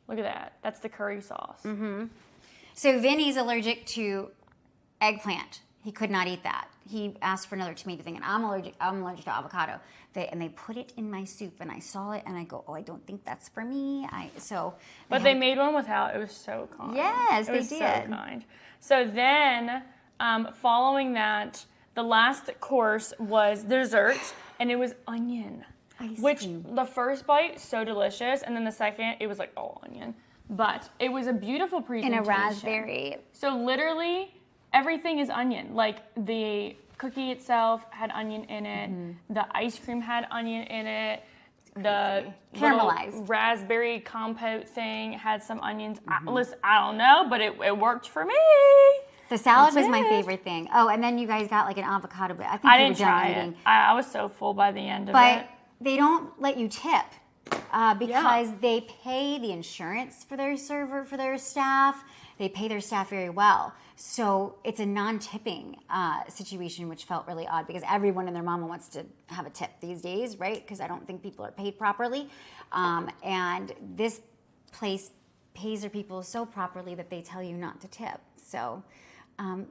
Look at that. That's the curry sauce. Mm-hmm. So Vinny's allergic to eggplant. He could not eat that. He asked for another tomato thing, and I'm allergic to avocado. They put it in my soup, and I saw it, and I go, oh, I don't think that's for me. But they made one without. It was so kind. Yes, they did. It was so kind. So then, following that, the last course was dessert, and it was onion. Which the first bite, so delicious, and then the second, it was like all onion. But it was a beautiful presentation. And a raspberry. So literally, everything is onion. Like the cookie itself had onion in it. Mm-hmm. The ice cream had onion in it. The caramelized raspberry compote thing had some onions. Listen, I don't know, but it worked for me. The salad was my favorite thing. Oh, and then you guys got like an avocado, but I didn't try it. I was so full by the end of it. But they don't let you tip because they pay the insurance for their staff. They pay their staff very well. So it's a non-tipping situation, which felt really odd because everyone and their mama wants to have a tip these days, right? Because I don't think people are paid properly. And this place pays their people so properly that they tell you not to tip. So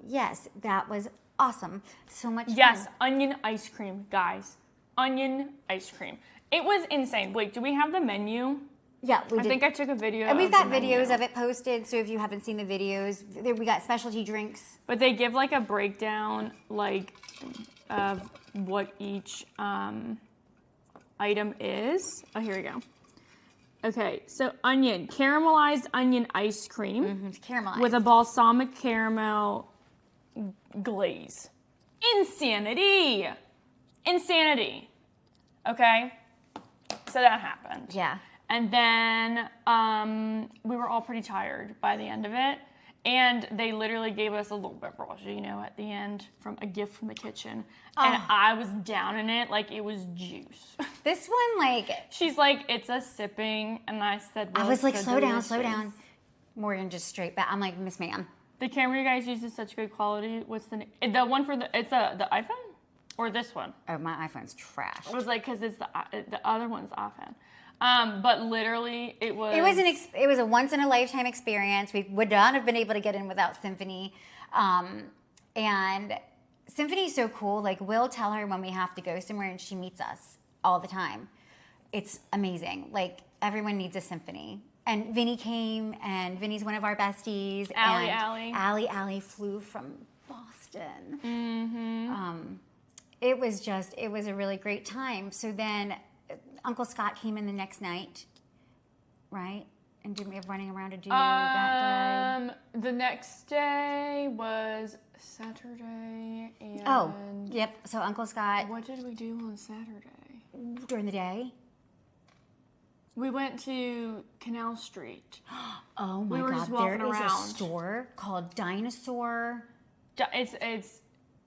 yes, that was awesome. So much fun. Yes, onion ice cream, guys. Onion ice cream. It was insane. Wait, do we have the menu? Yeah, we did. I think I took a video. And we've got videos of it posted, so if you haven't seen the videos, we got specialty drinks. But they give like a breakdown, like of what each item is. Oh, here we go. Okay, so caramelized onion ice cream, caramelized with a balsamic caramel glaze. Insanity. Okay, so that happened. Yeah. And then we were all pretty tired by the end of it. And they literally gave us a little beveragino at the end from a gift from the kitchen. And I was down in it like it was juice. This one, she's like, it's a sipping. And I said, well, I was like, so slow delicious. down. Morgan just straight back. I'm like, Miss Ma'am, The camera you guys use is such good quality. What's the one for it's the iPhone or this one? Oh, my iPhone's trash. I was like, because it's the other one's iPhone. But literally, it was. It was a once in a lifetime experience. We would not have been able to get in without Symphony, and Symphony's so cool. Like, we'll tell her when we have to go somewhere, and she meets us all the time. It's amazing. Like, everyone needs a Symphony. And Vinny came, and Vinny's one of our besties. Allie flew from Boston. Mm-hmm. It was a really great time. So then Uncle Scott came in the next night, right? And did we have running around to do that day? The next day was Saturday. And oh, yep. So Uncle Scott. What did we do on Saturday? During the day? We went to Canal Street. Oh my God! There is a store called Dinosaur. It's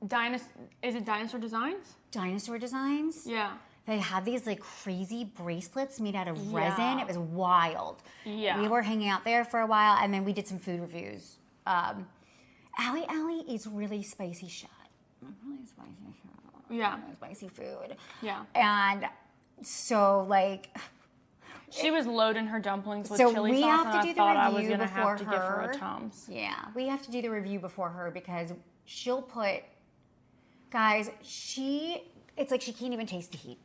Dinosaur. Is it Dinosaur Designs? Dinosaur Designs. Yeah. They had these like crazy bracelets made out of resin. It was wild. Yeah. We were hanging out there for a while, and then we did some food reviews. Allie eats really spicy shit. Really spicy shit. Yeah. Really spicy food. Yeah. And so like. She was loading her dumplings with chili sauce, and I thought I was going to have to give her a Tums. Yeah, we have to do the review before her because she'll put, guys, it's like she can't even taste the heat.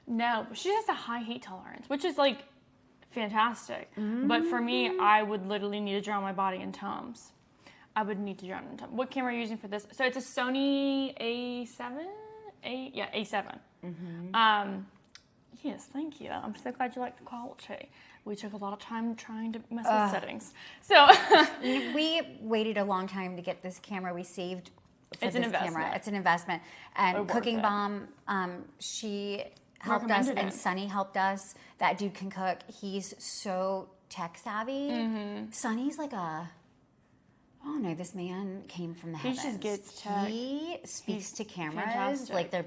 No, but she has a high heat tolerance, which is like fantastic. Mm-hmm. But for me, I would literally need to drown my body in Tums. I would need to drown in Tums. What camera are you using for this? So it's a Sony A7? A7. Mm-hmm. Yes, thank you. I'm so glad you like the quality. We took a lot of time trying to mess with settings. So we waited a long time to get this camera. We saved for it's this an investment. camera. It's an investment. And Cooking Bomb, she helped us, and Sonny helped us. That dude can cook. He's so tech savvy. Mm-hmm. Sonny's like this man came from the heavens. He just gets tech. He speaks to cameras fantastic. like they're.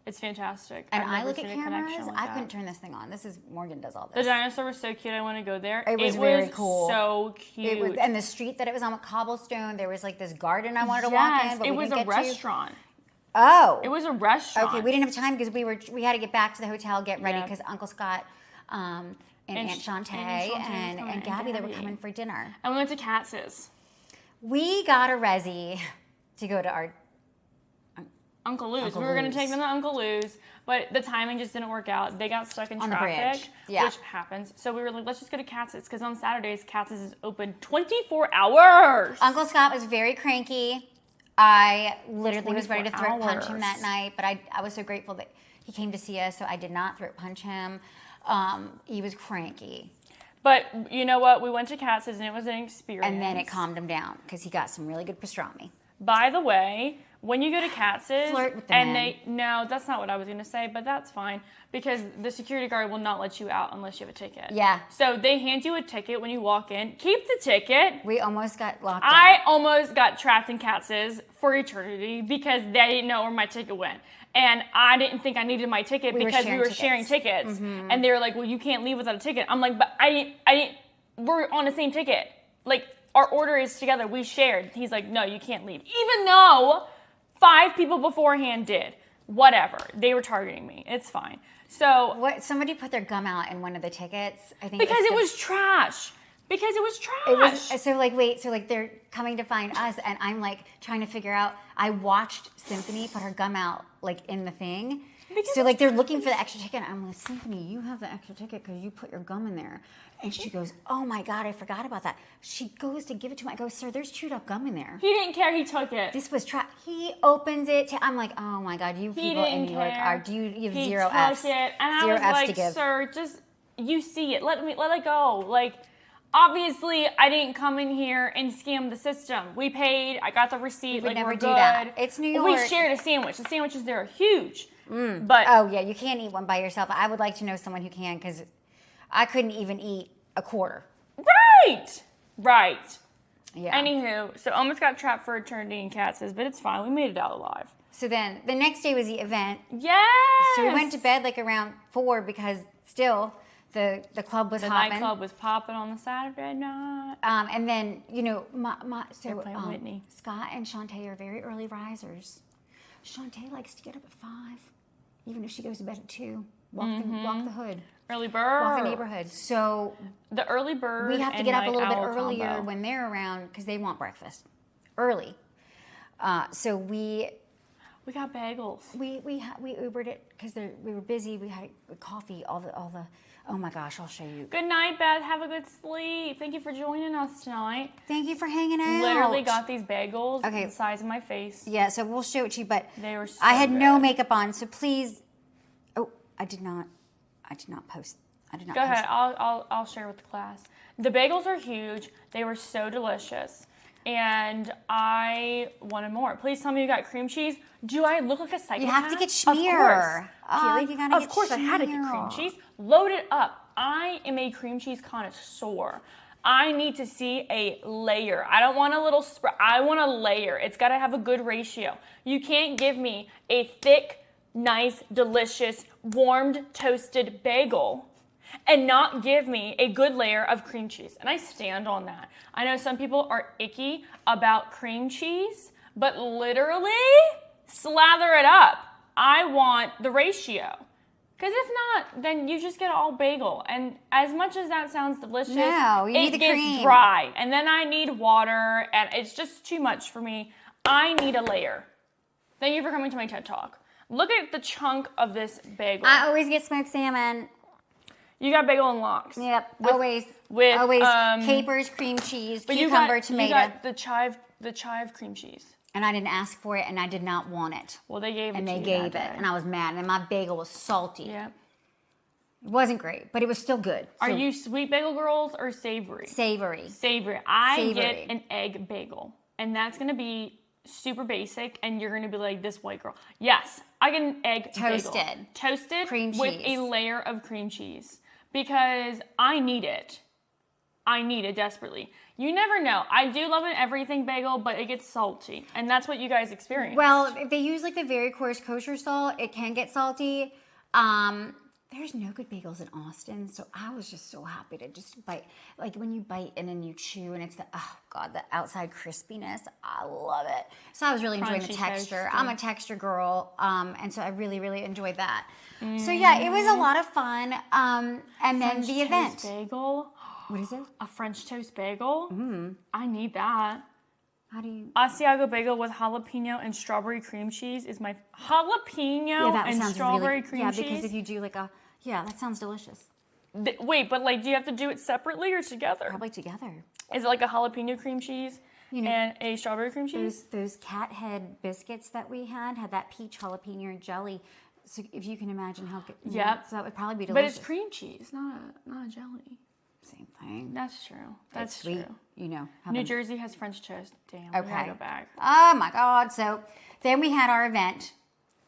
It's fantastic. And I look at cameras. I couldn't turn this thing on. Morgan does all this. The dinosaur was so cute. I want to go there. It was very cool. So cute. And the street that it was on with cobblestone. There was like this garden I wanted to walk in, but it we was didn't a get restaurant. Oh, it was a restaurant. Okay, we didn't have time because we had to get back to the hotel, get ready because Uncle Scott and Aunt Shantae and Gabby, they were coming for dinner. And we went to Katz's. We got a resi to go to our Uncle Lou's. We were going to take them to Uncle Lou's, but the timing just didn't work out. They got stuck in traffic, which happens. So we were like, let's just go to Katz's, because on Saturdays, Katz's is open 24 hours. Uncle Scott was very cranky. I literally was ready to throat punch him that night, but I was so grateful that he came to see us, so I did not throat punch him. He was cranky. But you know what? We went to Katz's, and it was an experience. And then it calmed him down, because he got some really good pastrami. By the way, when you go to Katz's, flirt with the and no, that's not what I was going to say, but that's fine, because the security guard will not let you out unless you have a ticket. Yeah. So they hand you a ticket when you walk in. Keep the ticket. We almost got locked I almost got trapped in Katz's for eternity because they didn't know where my ticket went. And I didn't think I needed my ticket because we were sharing tickets. Mm-hmm. And they were like, well, you can't leave without a ticket. I'm like, but I didn't, we're on the same ticket. Like, our order is together. We shared. He's like, no, you can't leave. Even though 5 people beforehand did. Whatever. They were targeting me. It's fine. So somebody put their gum out in one of the tickets. I think because it was trash. Because it was trash. So they're coming to find us, and I'm like trying to figure out. I watched Symphony put her gum out like in the thing. So like they're looking for the extra ticket. I'm like, Symphony, you have the extra ticket because you put your gum in there. And she goes, oh my God, I forgot about that. She goes to give it to me. I go, sir, there's chewed up gum in there. He didn't care. He took it. This was trash. He opens it. I'm like, oh my God, you people in New York are. You have zero Fs. He took it, and zero I was Fs like, to give. sir, just you see it. Let it go. Like, obviously, I didn't come in here and scam the system. We paid. I got the receipt. We would never we're do good. that. It's New York. We shared a sandwich. The sandwiches there are huge. But oh yeah, you can't eat one by yourself. I would like to know someone who can, because I couldn't even eat a quarter. Right. Yeah. Anywho, so almost got trapped for eternity in Katz's, but it's fine. We made it out alive. So then the next day was the event. Yes. So we went to bed like around 4 because still the club was The hopping. nightclub was popping on the Saturday night. And then, They're playing Whitney. Scott and Shantae are very early risers. Shantae likes to get up at 5, even if she goes to bed at 2. Walk the hood. Early bird. Walk the neighborhood. So the early bird. we have to and get up a night little bit owl earlier combo. when they're around because they want breakfast early. So we got bagels. we Ubered it because we were busy. We had coffee. All the. Oh my gosh! I'll show you. Good night, Beth. Have a good sleep. Thank you for joining us tonight. Thank you for hanging out. Literally got these bagels Okay. the size of my face. Yeah, so we'll show it to you. But They were so I had no good. makeup on, so please. Oh, I did not post. I did not. Go post. ahead. I'll share with the class. The bagels are huge. They were so delicious. And I wanted more. Please tell me you got cream cheese. Do I look like a psychopath? You have to get Of schmear. course. Keely, you gotta Of get course, I had to get schmear. cream cheese. Load it up. I am a cream cheese connoisseur. I need to see a layer. I don't want a little spread. I want a layer. It's got to have a good ratio. You can't give me a thick, nice, delicious, warmed, toasted bagel and not give me a good layer of cream cheese. And I stand on that. I know some people are icky about cream cheese, but literally slather it up. I want the ratio. Because if not, then you just get all bagel. And as much as that sounds delicious, No, you need it the gets cream. dry. And then I need water, and it's just too much for me. I need a layer. Thank you for coming to my TED Talk. Look at the chunk of this bagel. I always get smoked salmon. You got bagel and lox. Yep, With- always. with, always capers, cream cheese, But cucumber, you tomato. got the chive cream cheese. And I didn't ask for it, and I did not want it. Well, they gave it And to they you gave that it, day. and I was mad. And my bagel was salty. Yeah. It wasn't great, but it was still good. Are So you sweet bagel girls or savory? savory? Savory. I Savory. get an egg bagel, and that's gonna be super basic, and you're gonna be like this white girl. Yes, I get an egg Toasted. bagel. Toasted Cream with cheese. a layer of cream cheese because I need it. I need it desperately. You never know. I do love an everything bagel, but it gets salty, and that's what you guys experience. Well, if they use like the very coarse kosher salt, it can get salty. There's no good bagels in Austin, so I was just so happy to just bite. Like when you bite and then you chew, and it's the the outside crispiness. I love it. So I was really enjoying the Crunchy, texture. toasty. I'm a texture girl, and so I really, really enjoyed that. So yeah, it was a lot of fun. And then French the toast event. bagel. What is it? A French toast bagel. I need that. How do you? Asiago bagel with jalapeno and strawberry cream cheese is my jalapeno and sounds strawberry really. cream Yeah, cheese. because if you do like that sounds delicious. Wait, but like, do you have to do it separately or together? Probably together. Is it like a jalapeno cream cheese You know, and a strawberry cream cheese? Those cat head biscuits that we had that peach jalapeno jelly. So if you can imagine how good. Yep. So that would probably be But delicious. it's cream cheese, not a jelly. Same thing. That's true. That's It's sweet. true. You know. New Jersey has French toast. Damn, we Okay. gotta go back. Oh my God. So then we had our event,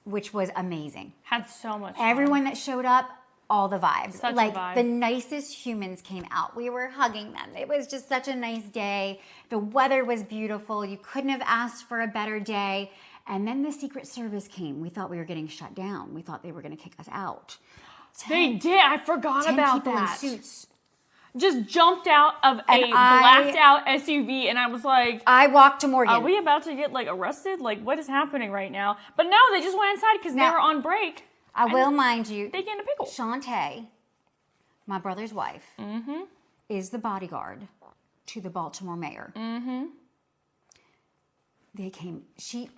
which was amazing. Had so much fun. Everyone that showed up, all the vibes. Such a like vibe. the nicest humans came out. We were hugging them. It was just such a nice day. The weather was beautiful. You couldn't have asked for a better day. And then the Secret Service came. We thought we were getting shut down. We thought they were going to kick us out. They did. I forgot 10 about people that. in suits. Just jumped out of a And I- blacked out SUV, and I was like, I walked to Morgan. are we about to get like arrested? Like, what is happening right now? But no, they just went inside because they Now- were on break. I And will mind you, They get in a pickle. Shantae, my brother's wife, is the bodyguard to the Baltimore mayor. They came. She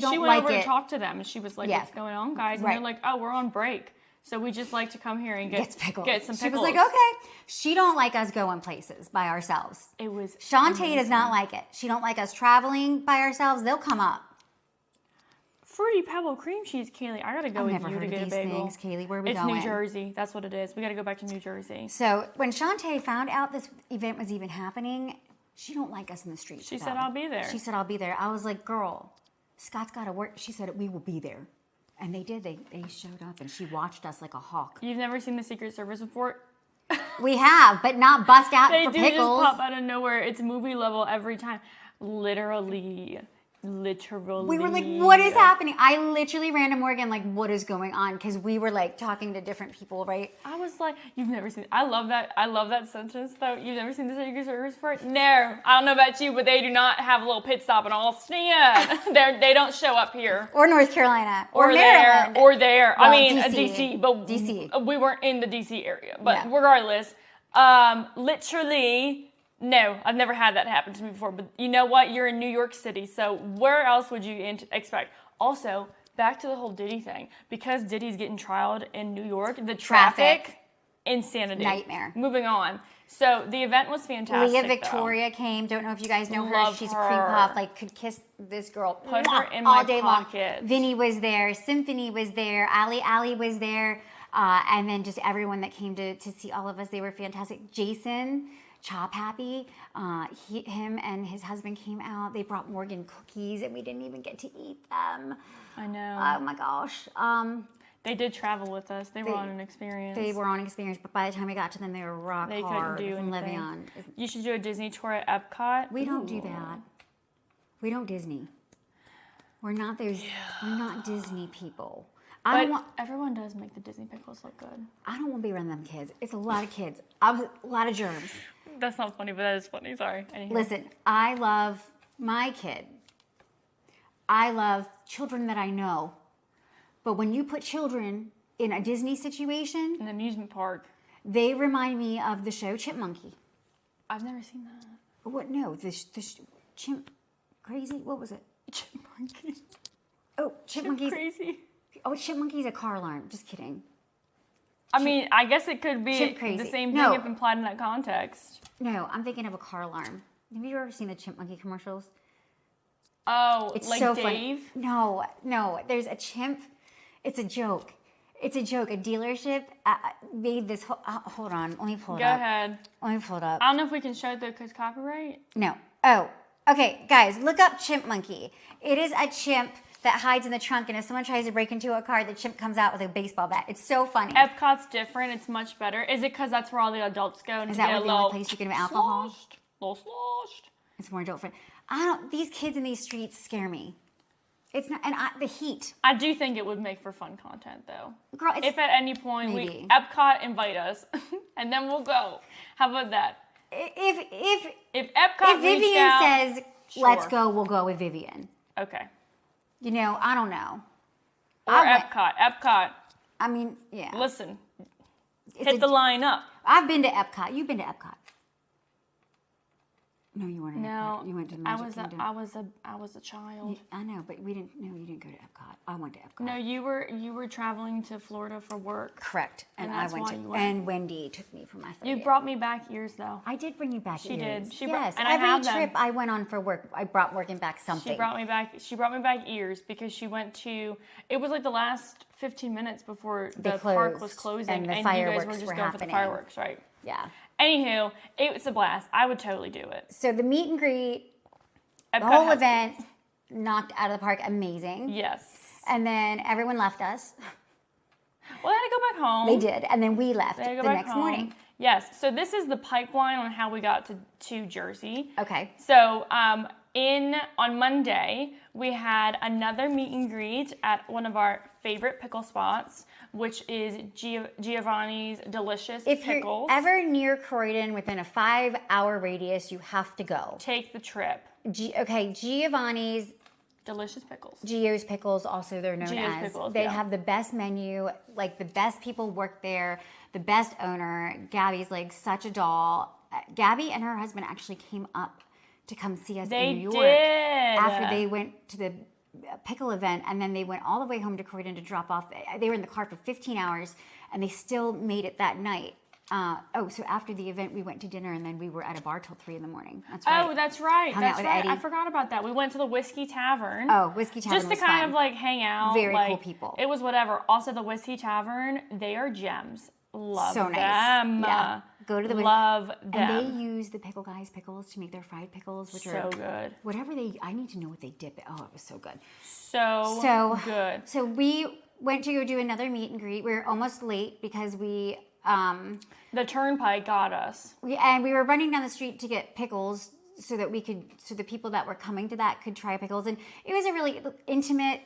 don't She went like over it. to talk to them, and she was like, Yeah. "What's going on, guys?" And Right. they're like, "Oh, we're on break, so we just like to come here and Gets pickles. get some She pickles." was like, okay. She don't like us going places by ourselves. It was Shantae does not like it. She don't like us traveling by ourselves. They'll come up. Fruity Pebble cream cheese, Kaylee. I gotta go I've with never you heard to of get a these bagel. things, Kaylee. Where are we It's going? New Jersey. That's what it is. We gotta go back to New Jersey. So when Shantae found out this event was even happening, she don't like us in the streets. She without said, us. "I'll be there." She said, I'll be there. I was like, girl, Scott's got to work. She said, we will be there. And they did. They showed up, and she watched us like a hawk. You've never seen the Secret Service before? We have, but not bust out They for do pickles. just pop out of nowhere. It's movie level every time. Literally. Literally. We were like, what is happening? I literally ran to Morgan, like, what is going on? Because we were like talking to different people, right? I was like, you've never seen, I love that sentence though. You've never seen the Secret Service for it? No. I don't know about you, but they do not have a little pit stop in Austin. They don't show up here. Or North Carolina. Or Maryland. there. Or there. Well, I mean, DC. DC. But DC. we weren't in the DC area. But No. regardless, literally, no, I've never had that happen to me before. But you know what? You're in New York City, so where else would you expect? Also, back to the whole Diddy thing. Because Diddy's getting trialed in New York, the traffic insanity. Nightmare. Moving on. So the event was fantastic. Leah Victoria came. Don't know if you guys know her. Love She's her. a cream puff. Like, could kiss this girl. Put her in all my day pocket. long. Vinny was there. Symphony was there. Ali was there. And then just everyone that came to see all of us. They were fantastic. Jason Chop Happy, him and his husband came out. They brought Morgan cookies, and we didn't even get to eat them. I know. Oh my gosh. They did travel with us. They were on an experience. They were on experience, but by the time we got to them, they were rock They hard. couldn't do in anything. Levion. You should do a Disney tour at Epcot. We don't do that. We don't Disney. We're not those. We're not Disney people. But everyone does make the Disney pickles look good. I don't want to be around them kids. It's a lot of kids. A lot of germs. That's not funny, but that is funny. Sorry. Anyway. Listen, I love my kid. I love children that I know. But when you put children in a Disney situation, An amusement park. they remind me of the show Chipmunky. I've never seen that. What? No, this chimp crazy. What was it? Chipmunky. Oh, Chipmunky's. Crazy. Oh, Chipmunky's a car alarm. Just kidding. I mean, I guess it could be Chimp crazy. the same No. thing if implied in that context. No, I'm thinking of a car alarm. Have you ever seen the Chipmunky commercials? Oh, It's like so Dave? funny. No. There's a chimp. It's a joke. It's a joke. A dealership made this. Hold on. Let me pull it Go up. ahead. Let me pull it up. I don't know if we can show it though, because copyright. No. Oh, okay, guys, look up Chipmunky. It is a chimp that hides in the trunk, and if someone tries to break into a car, the chimp comes out with a baseball bat. It's so funny. Epcot's different. It's much better. Is it because that's where all the adults go? And Is to that get where a the only little place you can have alcohol? Little sloshed. It's more adult friendly. These kids in these streets scare me. It's not, and the heat. I do think it would make for fun content, though. Girl, it's, If at any point maybe. Epcot invite us, and then we'll go. How about that? if Epcot reached Vivian out, says, let's sure. go, we'll go with Vivian. Okay. You know, I don't know. Or Epcot. I mean, yeah. Listen, It's hit the line up. I've been to Epcot. You've been to Epcot. No, you weren't. No, You went to the I Magic was Kingdom. I was a child. I know, but we didn't. No, you didn't go to Epcot. I went to Epcot. No, you were traveling to Florida for work. Correct. And And I that's went why to. you went. And Wendy took me for my 30th. You brought me back years though. I did bring you back. She ears. did. She brought- yes. and I Every have them. trip I went on for work, I brought Morgan back something. She brought me back ears because she went to. It was like the last 15 minutes before the park was closed, closing, and the you guys fireworks were just were going for the happening. fireworks, right? Yeah. Anywho, it was a blast. I would totally do it. So the meet and greet, the Epcot whole has- event, knocked out of the park, amazing. Yes. And then everyone left us. Well, I had to go back home. They did, and then we left I had to the go back next home. morning. Yes. So this is the pipeline on how we got to Jersey. Okay. So on Monday we had another meet and greet at one of our favorite pickle spots, which is Giovanni's Delicious If Pickles. you're ever near Croydon within a 5-hour radius, you have to go. Take the trip. Giovanni's, Delicious Pickles. Gio's Pickles, also they're known Gio's as. Pickles, They yeah. have the best menu, like the best people work there, the best owner. Gabby's like such a doll. Gabby and her husband actually came up to come see us They in New York did. after they went to the pickle event, and then they went all the way home to Croydon to drop off. They were in the car for 15 hours, and they still made it that night. So after the event, we went to dinner, and then we were at a bar till 3 in the morning. That's right. Oh, that's right. Hung out That's with right. Eddie. I forgot about that. We went to the Whiskey Tavern. Oh, Whiskey Tavern Just to was kind fun. of like hang out. Very like, cool people. It was whatever. Also, the Whiskey Tavern, they are gems. Love So nice. them. Yeah. Go to the Love them. And they use the Pickle Guys pickles to make their fried pickles, which so are good. whatever I need to know what they dip it. Oh, it was so good. So good. So we went to go do another meet and greet. We were almost late because we The turnpike got us. were running down the street to get pickles so that so the people that were coming to that could try pickles. And it was a really intimate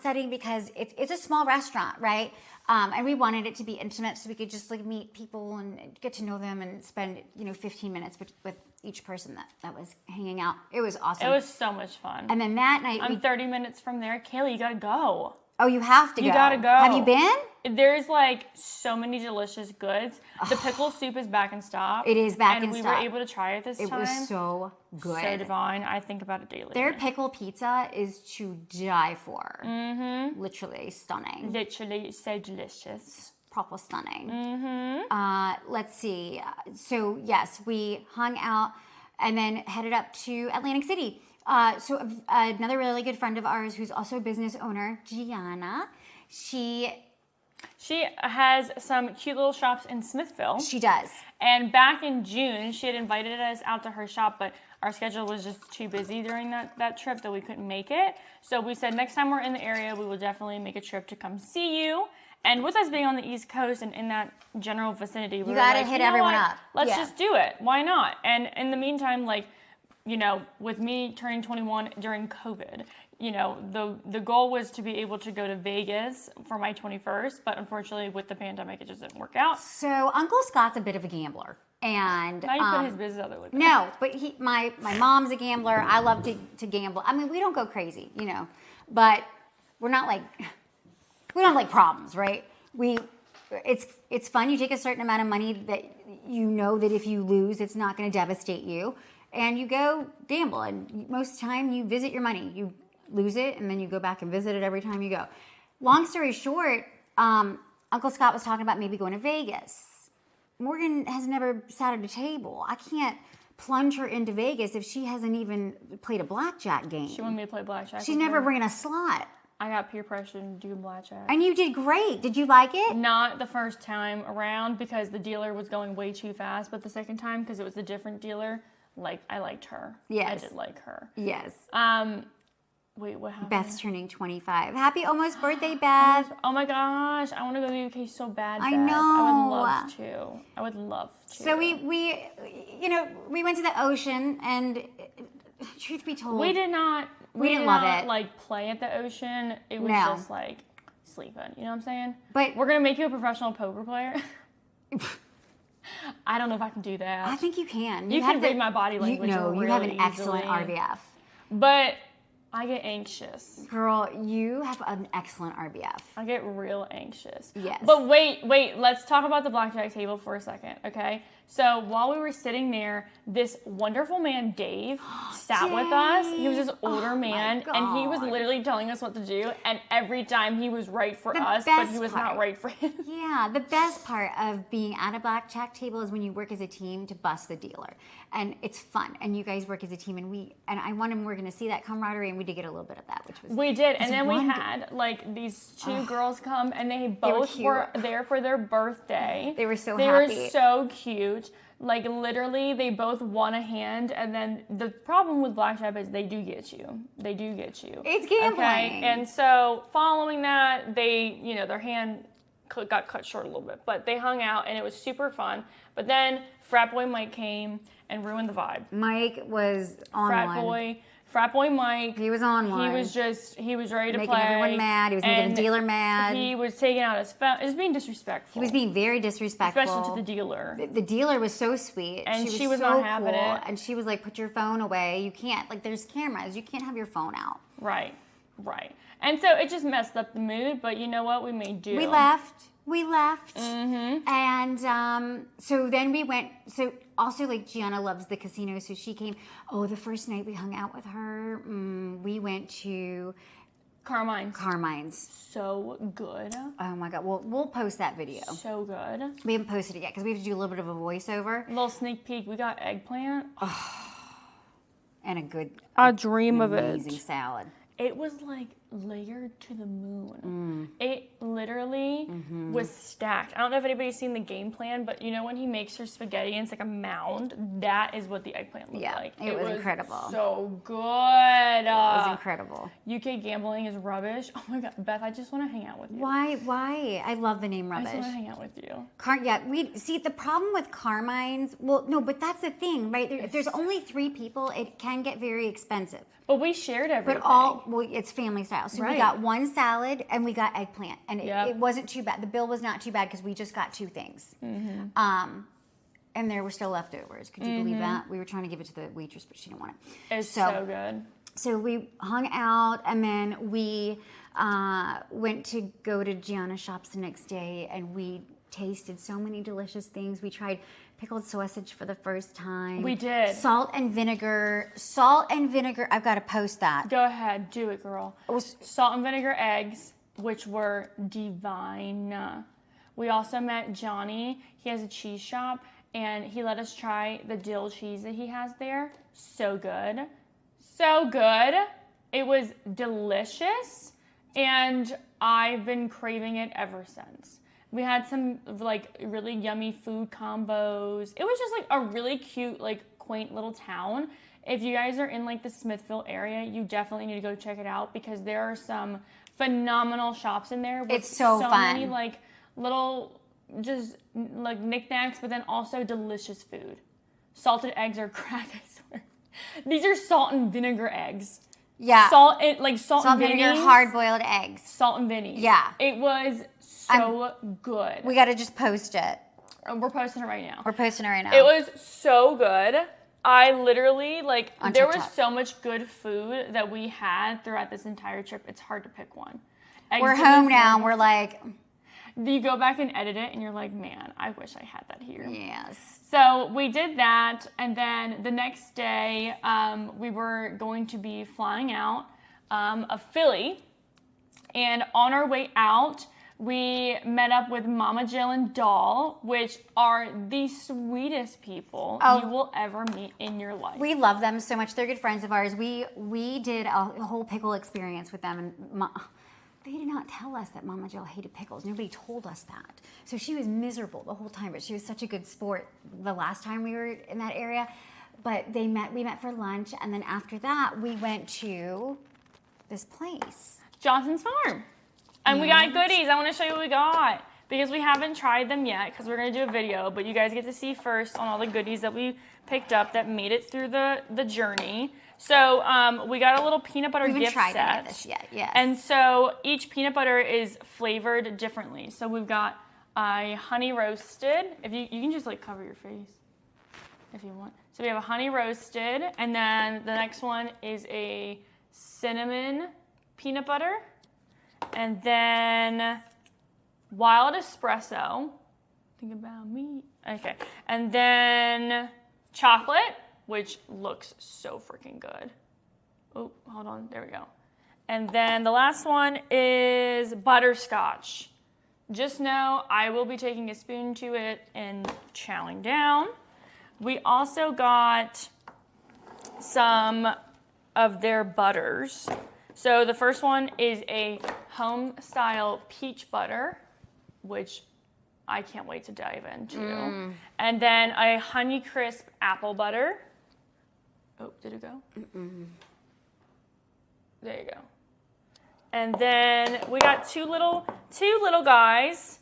setting because it's a small restaurant, right? And we wanted it to be intimate so we could just like meet people and get to know them and spend 15 minutes with each person that was hanging out. It was awesome. It was so much fun. And then that night I'm 30 minutes from there. Kaylee, you gotta go. Oh, you have to go. You gotta go. Have you been? There's like so many delicious goods. The pickle soup is back in stock. It is back in stock. And we were able to try it this time. It was so good. So divine. I think about it daily. Their pickle pizza is to die for. Mm-hmm. Literally stunning. Literally so delicious. Proper stunning. Mm-hmm. Let's see. So yes, we hung out and then headed up to Atlantic City. So another really good friend of ours who's also a business owner, Gianna, she has some cute little shops in Smithville. She does. And back in June, she had invited us out to her shop, but our schedule was just too busy during that trip that we couldn't make it. So we said next time we're in the area, we will definitely make a trip to come see you. And with us being on the East Coast and in that general vicinity, we gotta hit everyone up. Let's just do it. Why not? And in the meantime, with me turning 21 during COVID, the goal was to be able to go to Vegas for my 21st, but unfortunately with the pandemic, it just didn't work out. So Uncle Scott's a bit of a gambler. And now you put his business out there like that. No, but my mom's a gambler. I love to gamble. I mean, we don't go crazy, but we don't have like problems, right? It's fun. You take a certain amount of money that you know that if you lose, it's not going to devastate you. And you go gamble, and most of the time you visit your money. You lose it, and then you go back and visit it every time you go. Long story short, Uncle Scott was talking about maybe going to Vegas. Morgan has never sat at a table. I can't plunge her into Vegas if she hasn't even played a blackjack game. She wanted me to play blackjack. She's never bringing a slot. I got peer pressure to do blackjack. And you did great. Did you like it? Not the first time around because the dealer was going way too fast, but the second time, because it was a different dealer, I liked her. Yes. I did like her. Yes. Wait, what happened? Beth's turning 25. Happy almost birthday, Beth. Oh my gosh, I want to go to the UK so bad, I Beth. know. I would love to. So we went to the ocean, and truth be told, we didn't love it. Play at the ocean. It was just sleeping. You know what I'm saying? But we're gonna make you a professional poker player. I don't know if I can do that. I think you can. You can read my body language. You have an excellent RBF. But I get anxious. Girl, you have an excellent RBF. I get real anxious. Yes. But wait, let's talk about the blackjack table for a second, okay? So while we were sitting there, this wonderful man, Dave, sat with us. He was this older man, and he was literally telling us what to do, and every time he was right for us, but he was not right for him. Yeah, the best part of being at a blackjack table is when you work as a team to bust the dealer. And it's fun, and you guys work as a team, and I wanted Morgan to see that camaraderie, and we did get a little bit of that, which was we did, and then we had these two girls come, and they both were there for their birthday. They were so happy. They were so cute. Literally, they both won a hand, and then the problem with blackjack is they do get you. It's gambling. Okay? And so following that, they, their hand got cut short a little bit, but they hung out, and it was super fun. But then frat boy Mike came and ruined the vibe. Mike was on Frat boy Mike. He was on one. He was ready to making play. Everyone mad. He was making the dealer mad. He was taking out his phone. Just being disrespectful. He was being very disrespectful. Especially to the dealer. The dealer was so sweet. And she was so not having cool. it. And she was like, put your phone away. You can't. There's cameras. You can't have your phone out. Right. And so it just messed up the mood, but you know what? We made do. We left. Mm-hmm. And so then we went. So also, Gianna loves the casino, so she came. Oh, the first night we hung out with her, we went to Carmine's. So good. Oh my God. We'll post that video. So good. We haven't posted it yet because we have to do a little bit of a voiceover. A little sneak peek. We got eggplant. And a good. I dream of it. Amazing salad. It was layered to the moon. It literally was stacked. I don't know if anybody's seen the game plan, but you know when he makes her spaghetti and it's like a mound? That is what the eggplant looked like. It was incredible. So good. It was incredible. UK gambling is rubbish. Oh my God, Beth, I just want to hang out with you. Why? I love the name rubbish. I just want to hang out with you. We see the problem with Carmine's. Well, no, but that's the thing, right? If there's only 3 people, it can get very expensive. But we shared everything. But it's family style. So we got 1 salad and we got eggplant. And Yep. it wasn't too bad. The bill was not too bad because we just got 2 things. And there were still leftovers. Could you believe that? We were trying to give it to the waitress, but she didn't want it. It's so good. So we hung out and then we went to go to Gianna Shops the next day and we tasted so many delicious things. We tried pickled sausage for the first time. We did. Salt and vinegar. I've got to post that. Go ahead, do it, girl. Salt and vinegar eggs, which were divine. We also met Johnny. He has a cheese shop, and he let us try the dill cheese that he has there. So good. So good. It was delicious, and I've been craving it ever since. We had some like really yummy food combos. It was just like a really cute, like quaint little town. If you guys are in like the Smithville area, you definitely need to go check it out because there are some phenomenal shops in there. With it's so fun. Many like little just like knickknacks, but then also delicious food. Salted eggs are crack, I swear. These are salt and vinegar eggs. Yeah. Salt and vinegar, hard-boiled eggs. Salt and vinnies. Yeah. It was so good. We got to just post it. We're posting it right now. It was so good. I literally, like, on there TikTok. was so much good food that we had throughout this entire trip. It's hard to pick one. We're home now and we're like... You go back and edit it and you're like, man, I wish I had that here. Yes. So we did that, and then the next day we were going to be flying out of Philly, and on our way out, we met up with Mama Jill and Doll, which are the sweetest people you will ever meet in your life. We love them so much. They're good friends of ours. We did a whole pickle experience with them, and they did not tell us that Mama Jill hated pickles. Nobody told us that. So she was miserable the whole time, but she was such a good sport the last time we were in that area. But we met for lunch, and then after that, we went to this place. Johnson's Farm. And we got goodies. I want to show you what we got because we haven't tried them yet because we're going to do a video, but you guys get to see first on all the goodies that we picked up that made it through the journey. So we got a little peanut butter gift set. We haven't tried any of this yet, yes. And so each peanut butter is flavored differently. So we've got a honey roasted. If you can just like cover your face if you want. So we have a honey roasted, and then the next one is a cinnamon peanut butter, and then wild espresso. Think about me. Okay, and then chocolate, which looks so freaking good. Oh, hold on. There we go. And then the last one is butterscotch. Just know I will be taking a spoon to it and chowing down. We also got some of their butters. So the first one is a home-style peach butter, which I can't wait to dive into. And then a Honeycrisp apple butter. Oh, did it go? There you go. And then we got two little guys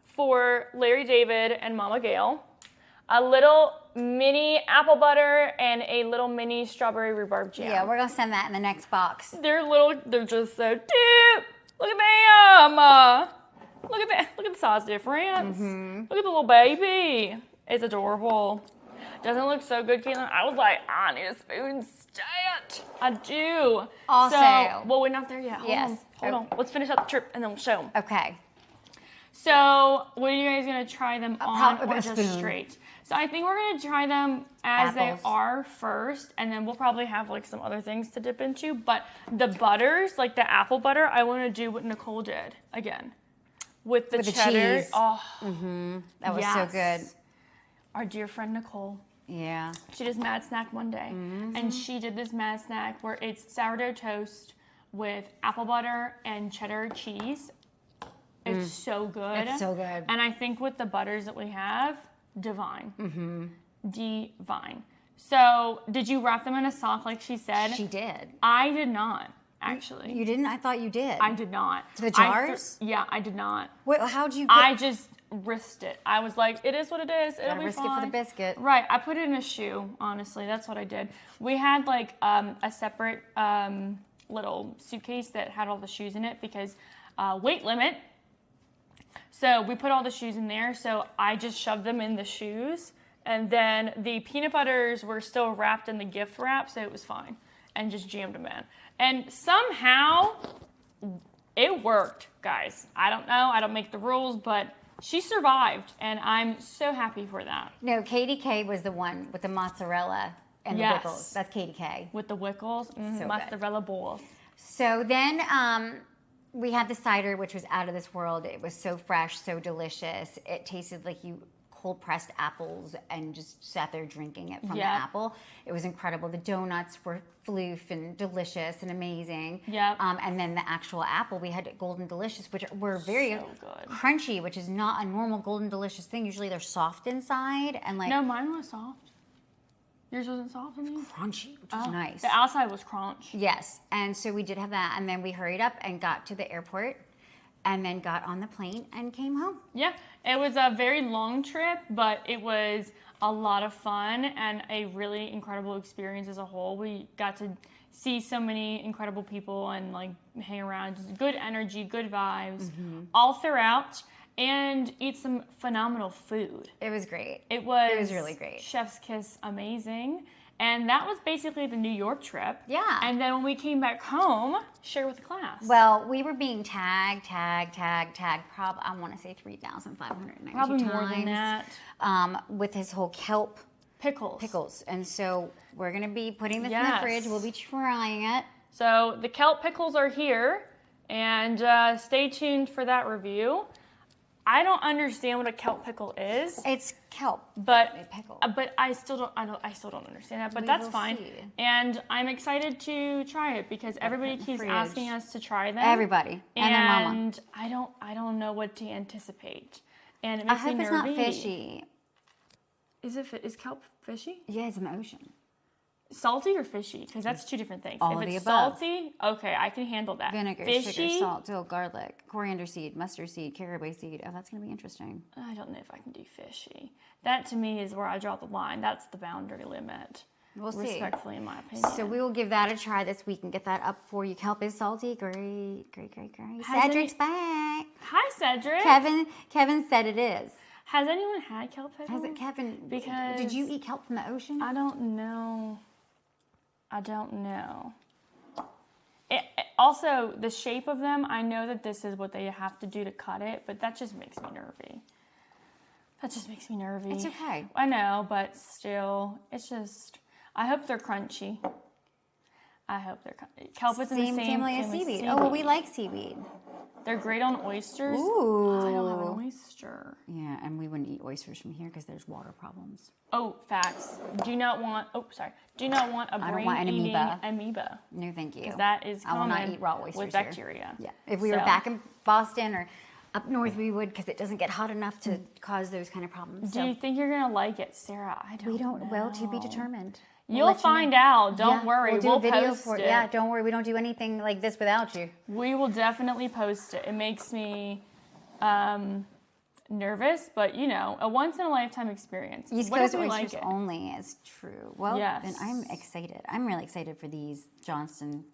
for Larry David and Mama Gail. A little mini apple butter and a little mini strawberry rhubarb jam. Yeah, we're gonna send that in the next box. They're just so cute. Look at them. Look at that. Look at the size difference. Look at the little baby. It's adorable. Doesn't it look so good, Caitlin? I was like, I need a spoon stat. I do. Also, well, we're not there yet. Hold on. Let's finish up the trip and then we'll show them. Okay. So, what are you guys gonna try them on or just spoon. straight? So I think we're gonna try them as they are first, and then we'll probably have like some other things to dip into. But the butters, like the apple butter, I want to do what Nicole did again with the cheddar. Cheese. Oh, That was so good. Our dear friend Nicole. Yeah. She does Mad Snack one day, and she did this Mad Snack where it's sourdough toast with apple butter and cheddar cheese. It's so good. It's so good. And I think with the butters that we have, divine. Divine. So, did you wrap them in a sock like she said? She did. I did not, actually. You didn't? I thought you did. I did not. The jars? Yeah, I did not. Wait, how'd you? I just risked it. I was like, it is what it is. It'll be risk fine. it for the biscuit. Right. I put it in a shoe, honestly. That's what I did. We had like a separate little suitcase that had all the shoes in it because weight limit. So we put all the shoes in there. So I just shoved them in the shoes. And then the peanut butters were still wrapped in the gift wrap. So it was fine. And just jammed them in. And somehow it worked, guys. I don't know. I don't make the rules, but she survived. And I'm so happy for that. No, Katie K was the one with the mozzarella and the Wickles. That's Katie K. With the Wickles, So mozzarella balls. So then we had the cider, which was out of this world. It was so fresh, so delicious. It tasted like you cold pressed apples and just sat there drinking it from the apple. It was incredible. The donuts were floof and delicious and amazing. Yep. And then the actual apple, we had Golden Delicious, which were very So good. crunchy, which is not a normal Golden Delicious thing. Usually they're soft inside and like No, mine was soft. Yours wasn't soft, I mean? crunchy, which was nice. The outside was crunch. Yes, and so we did have that, and then we hurried up and got to the airport, and then got on the plane and came home. Yeah, it was a very long trip, but it was a lot of fun and a really incredible experience as a whole. We got to see so many incredible people and like hang around, just good energy, good vibes all throughout, and eat some phenomenal food. It was great. It was really great. Chef's kiss amazing. And that was basically the New York trip. Yeah. And then when we came back home, share with the class. Well, we were being tagged, I want to say 3,590 Probably times. more than that. With his whole kelp Pickles. And so we're going to be putting this in the Yes. fridge. We'll be trying it. So the kelp pickles are here, and stay tuned for that review. I don't understand what a kelp pickle is, It's kelp. but A pickle. I still don't understand that. But We that's will fine. see. And I'm excited to try it because everybody keeps fridge. asking us to try them. Everybody. And their mama. And I don't know what to anticipate. And it I makes hope me it's not nervy. fishy. Is kelp fishy? Yeah, it's in the ocean. Salty or fishy? Because that's two different things. All if of it's the above. salty, okay, I can handle that. Vinegar, fishy, sugar, salt, dill, garlic, coriander seed, mustard seed, caraway seed. Oh, that's going to be interesting. I don't know if I can do fishy. That to me is where I draw the line. That's the boundary limit. We'll see. Respectfully, in my opinion. So we will give that a try this week and get that up for you. Kelp is salty. Great. Has Cedric's back. Hi, Cedric. Kevin said it is. Has anyone had kelp pickles? Has it, Kevin? Because did you eat kelp from the ocean? I don't know. Also, the shape of them, I know that this is what they have to do to cut it, but that just makes me nervy. It's okay. I know, but still, it's just, I hope they're crunchy. Kelp is in the same family as seaweed. Oh, well, we like seaweed. They're great on oysters. Ooh. I don't have an oyster. Yeah, and we wouldn't eat oysters from here because there's water problems. Oh, facts. Do not want a brain-eating amoeba. No, thank you. Because that is I will common not eat raw oysters with bacteria. Here. Yeah, if we were back in Boston or up north, we would because it doesn't get hot enough to cause those kind of problems. Do you think you're going to like it, Sarah? I don't We don't. know. Well, to be determined. You'll find out. Don't worry. We'll do a video post for it. it. Yeah, don't worry. We don't do anything like this without you. We will definitely post it. It makes me nervous, but a once-in-a-lifetime experience. East What if Coast we oysters like it? only is true. Well, Yes. then I'm excited. I'm really excited for these Johnston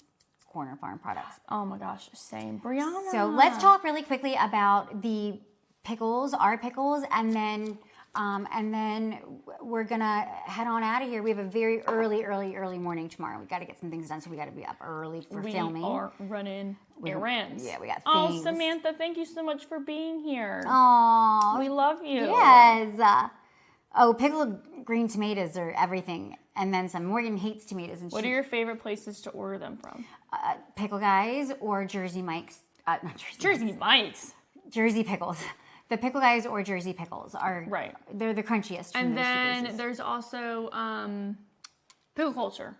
Corner Farm products. Oh my gosh, same. Brianna. So let's talk really quickly about the pickles, our pickles, and then we're gonna head on out of here. We have a very early morning tomorrow. We got to get some things done, so we got to be up early for filming. We are running errands. Yeah, we got Oh, things. Samantha, thank you so much for being here. Aww, We love you. yes. Pickled green tomatoes are everything, and then some. Morgan hates tomatoes, and What are your favorite places to order them from? Pickle Guys or Jersey Mike's. Not Jersey Mike's. Jersey Pickles. The Pickle Guys or Jersey Pickles are Right. They're the crunchiest. from And those two then places. there's also Pickle Culture.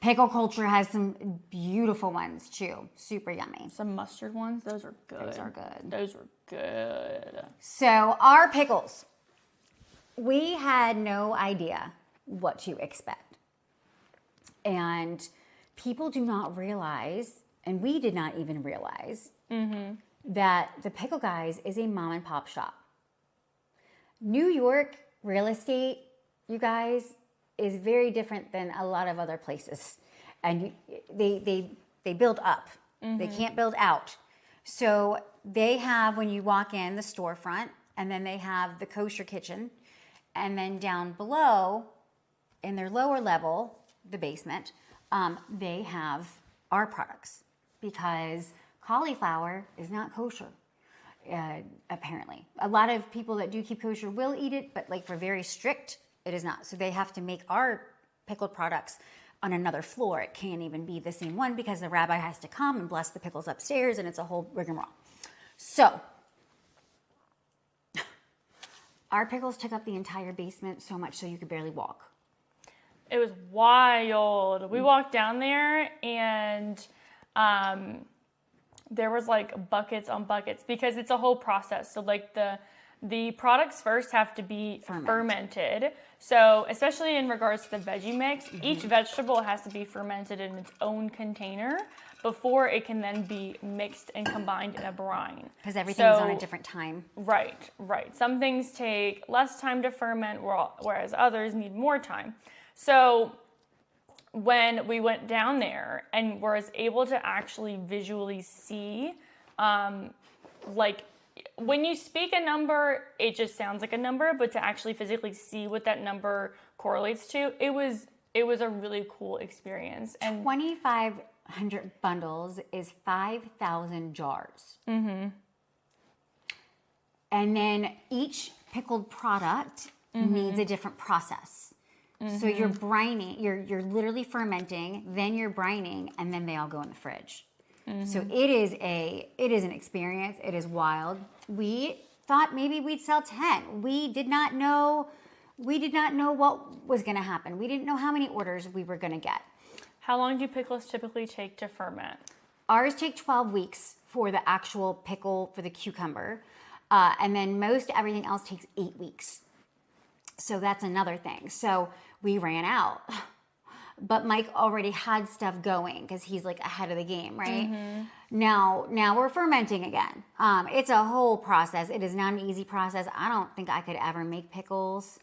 Pickle Culture has some beautiful ones too. Super yummy. Some mustard ones, those are good. Those are good. Those were good. So our pickles, we had no idea what to expect. And people do not realize, and we did not even realize, that the Pickle Guys is a mom and pop shop. New York real estate, you guys, is very different than a lot of other places. And they build up. They can't build out. So they have, when you walk in, the storefront, and then they have the kosher kitchen. And then down below, in their lower level, the basement, they have our products. Because cauliflower is not kosher, apparently. A lot of people that do keep kosher will eat it, but like for very strict, it is not. So they have to make our pickled products on another floor. It can't even be the same one because the rabbi has to come and bless the pickles upstairs, and it's a whole rigmarole. So our pickles took up the entire basement so much so you could barely walk. It was wild. We walked down there and there was like buckets on buckets because it's a whole process. So like the products first have to be fermented. So especially in regards to the veggie mix, each vegetable has to be fermented in its own container before it can then be mixed and combined in a brine. Because everything's on a different time. Right. Some things take less time to ferment, whereas others need more time. So when we went down there and was able to actually visually see, like when you speak a number, it just sounds like a number, but to actually physically see what that number correlates to, it was a really cool experience. And 2,500 bundles is 5,000 jars. And then each pickled product needs a different process. So you're brining, you're literally fermenting, then you're brining, and then they all go in the fridge. So it is an experience. It is wild. We thought maybe we'd sell 10. We did not know what was going to happen. We didn't know how many orders we were going to get. How long do pickles typically take to ferment? Ours take 12 weeks for the actual pickle for the cucumber. And then most everything else takes 8 weeks. So that's another thing. So we ran out. But Mike already had stuff going because he's like ahead of the game, right? Now we're fermenting again. It's a whole process. It is not an easy process. I don't think I could ever make pickles.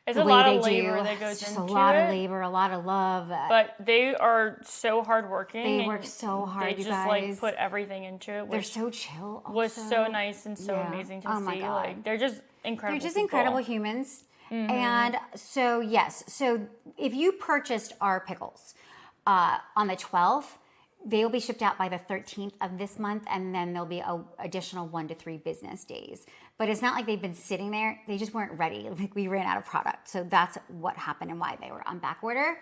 It's a lot of labor that goes into it. It's a lot of labor, a lot of love. But they are so hardworking. They work so hard, They you just guys. like put everything into it. They're so chill. Also. Was so nice and so amazing to see. My God. Like they're just incredible. They're just people. incredible humans. And so, yes. So if you purchased our pickles on the 12th, they will be shipped out by the 13th of this month, and then there'll be an additional 1 to 3 business days. But it's not like they've been sitting there. They just weren't ready. Like we ran out of product. So that's what happened and why they were on back order.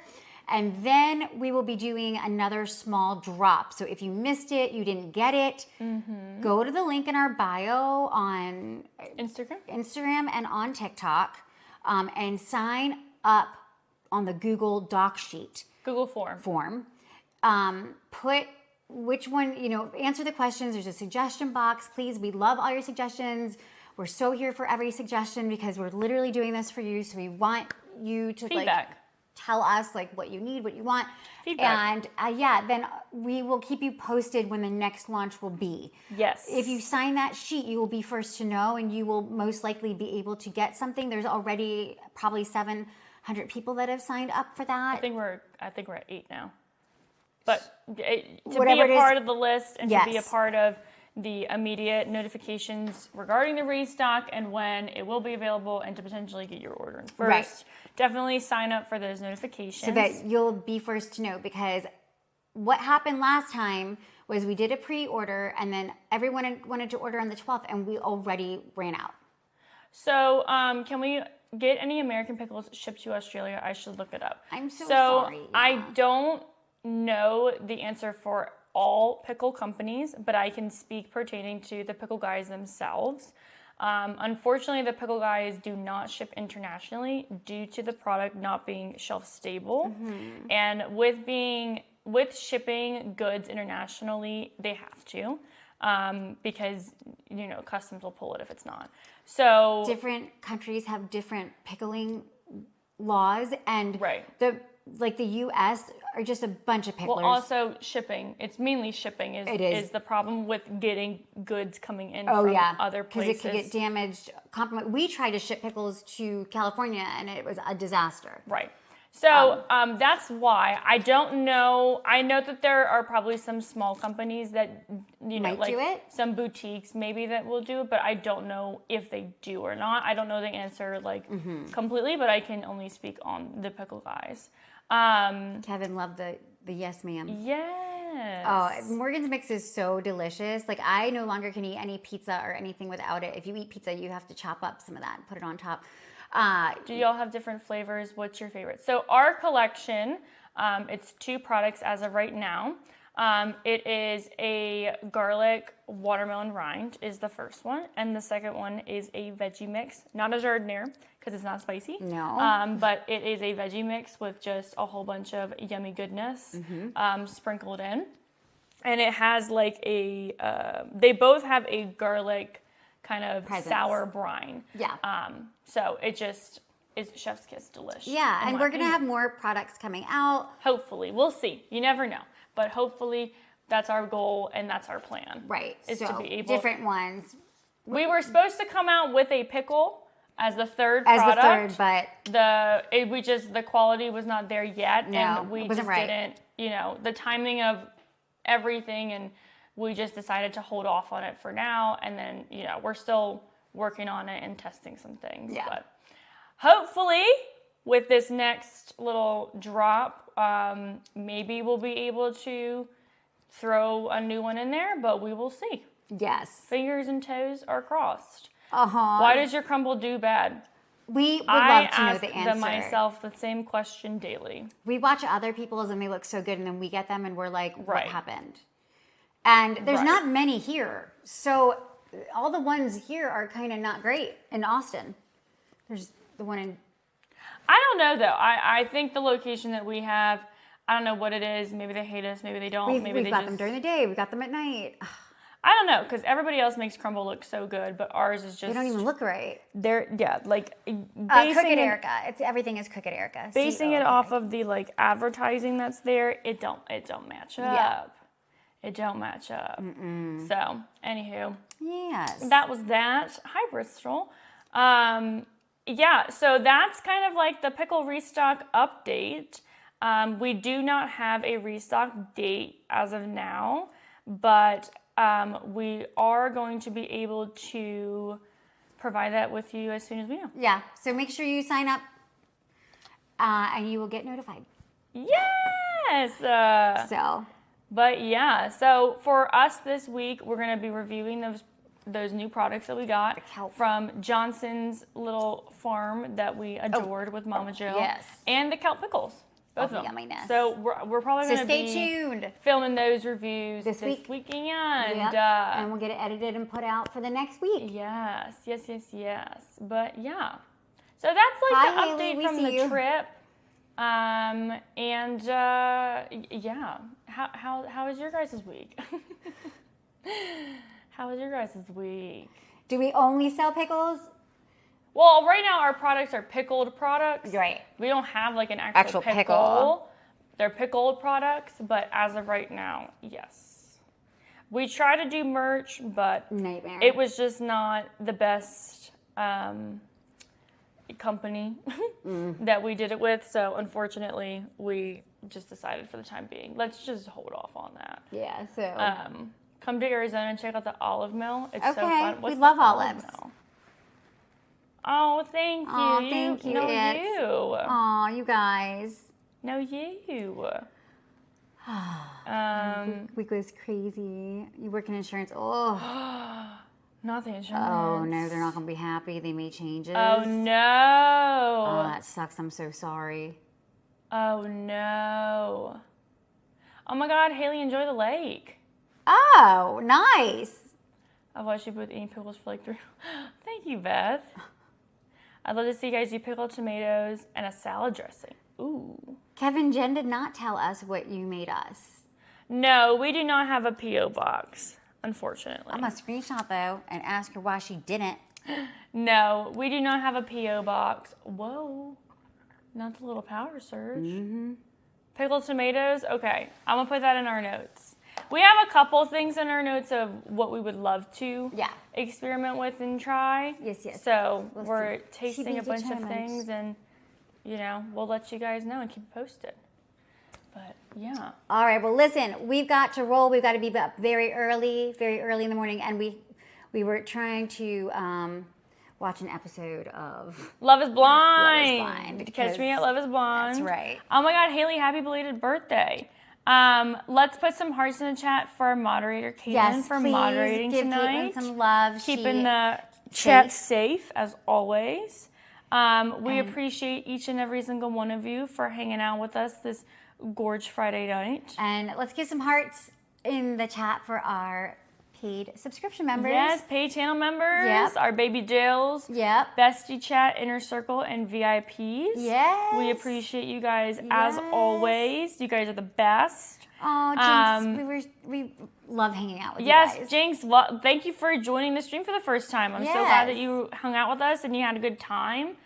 And then we will be doing another small drop. So if you missed it, you didn't get it, go to the link in our bio on Instagram and on TikTok. And sign up on the Google Doc sheet. Google form. Put which one, answer the questions. There's a suggestion box. Please, we love all your suggestions. We're so here for every suggestion because we're literally doing this for you. So we want you to tell us what you need, what you want. Feedback. And then we will keep you posted when the next launch will be. Yes. If you sign that sheet, you will be first to know, and you will most likely be able to get something. There's already probably 700 people that have signed up for that. I think we're at 8 now. But to Whatever be a part of the list and Yes. to be a part of the immediate notifications regarding the restock and when it will be available and to potentially get your order in first. Right. Definitely sign up for those notifications. So that you'll be first to know, because what happened last time was we did a pre-order and then everyone wanted to order on the 12th and we already ran out. So can we get any American pickles shipped to Australia? I should look it up. I'm so sorry. Yeah. I don't know the answer for all pickle companies, but I can speak pertaining to the Pickle Guys themselves. Unfortunately, the Pickle Guys do not ship internationally due to the product not being shelf stable. And with shipping goods internationally, they have to, because customs will pull it if it's not. So different countries have different pickling laws, and right. the U.S. are just a bunch of picklers. Well, also shipping. It's mainly shipping is the problem with getting goods coming in from other places. Because it could get damaged. We tried to ship pickles to California, and it was a disaster. Right. So that's why. I don't know. I know that there are probably some small companies that, Might like do it. some boutiques maybe that will do it, but I don't know if they do or not. I don't know the answer completely, but I can only speak on the Pickle Guys. Kevin loved the yes ma'am. Yes. Oh, Morgan's Mix is so delicious. Like, I no longer can eat any pizza or anything without it. If you eat pizza, you have to chop up some of that and put it on top. Do y'all have different flavors? What's your favorite? So our collection, it's 2 products as of right now. It is a garlic watermelon rind is the first one, and the second one is a veggie mix, not a jardiniere because it's not spicy. No. But it is a veggie mix with just a whole bunch of yummy goodness sprinkled in, and it has they both have a garlic kind of sour brine. Yeah. So it just is chef's kiss delish. Yeah, and we're going to have more products coming out. Hopefully. We'll see. You never know. But hopefully that's our goal and that's our plan. Right. Is so to be able, different ones. We were supposed to come out with a pickle as the third product. But the quality was not there yet. No, and we it wasn't just right. didn't, the timing of everything, and we just decided to hold off on it for now, and then we're still working on it and testing some things. Yeah. But hopefully with this next little drop, maybe we'll be able to throw a new one in there, but we will see. Yes. Fingers and toes are crossed. Uh-huh. Why does your crumble do bad? We would love to know the I answer. ask myself the same question daily. We watch other people's and they look so good, and then we get them and we're like, what Right. happened? And there's Right. not many here. So all the ones here are kind of not great in Austin. There's the one in... I don't know, though. I think the location that we have, I don't know what it is. Maybe they hate us. Maybe they don't. Maybe We've they got just... them during the day. We got them at night. I don't know, because everybody else makes crumble look so good, but ours is just... They don't even look right. They're, Cook it, Erica. Everything is Cook it, Erica. Basing it off of the advertising that's there, it don't match up. Yeah. It don't match up. Mm-mm. So, anywho. Yes. That was that. Hi, Bristol. Yeah, so that's kind of like the pickle restock update. We do not have a restock date as of now, but we are going to be able to provide that with you as soon as we know. Yeah, so make sure you sign up and you will get notified. Yes! But yeah, so for us this week, we're going to be reviewing those new products that we got from Johnson's little farm that we adored with Mama Jill. Yes. And the kelp pickles. Both of them. Yumminess. So we're probably going to be tuned. Filming those reviews this weekend. Yep. And we'll get it edited and put out for the next week. Yes. But yeah. So that's the update from the trip. Yeah. How was your guys' week? How was your guys' week? Do we only sell pickles? Well, right now our products are pickled products. Right. We don't have an actual pickle. They're pickled products, but as of right now, yes. We try to do merch, but nightmare. It was just not the best company that we did it with. So unfortunately, we just decided for the time being, let's just hold off on that. Yeah. So come to Arizona and check out the olive mill. It's so fun. We love olives. Mill? Oh, thank you. Oh, thank you. No, you. Oh, you guys. No, you. Week was crazy. You work in insurance. Oh. Not the insurance. Oh, no, they're not going to be happy. They made changes. Oh, no. Oh, that sucks. I'm so sorry. Oh, no. Oh, my God. Haley, enjoy the lake. Oh, nice. I've watched you both eating pickles for 3. Thank Thank you, Beth. I'd love to see you guys do pickled tomatoes and a salad dressing. Ooh. Kevin Jen did not tell us what you made us. No, we do not have a P.O. box, unfortunately. I'm going to screenshot, though, and ask her why she didn't. No, we do not have a P.O. box. Whoa. Not the little power surge. Mm-hmm. Pickled tomatoes? Okay, I'm going to put that in our notes. We have a couple things in our notes of what we would love to experiment with and try. Yes. So We'll we're see. tasting a bunch of things, and, we'll let you guys know and keep it posted. But, yeah. All right, well, listen, we've got to roll. We've got to be up very early in the morning, and we were trying to watch an episode of Love is Blind. Love is Blind. Catch me at Love is Blind. That's right. Oh, my God, Haley, happy belated birthday. Let's put some hearts in the chat for our moderator, Caitlin, for moderating tonight. Caitlin some love. Keeping the chat safe, as always. We appreciate each and every single one of you for hanging out with us this gorge Friday night. And let's give some hearts in the chat for our paid subscription members. Yes, paid channel members. Yep. Our baby Jills. Yep. Bestie chat, Inner Circle, and VIPs. Yes. We appreciate you guys as always. You guys are the best. Oh, Jinx, we love hanging out with you guys. Yes, Jinx, thank you for joining the stream for the first time. I'm so glad that you hung out with us and you had a good time.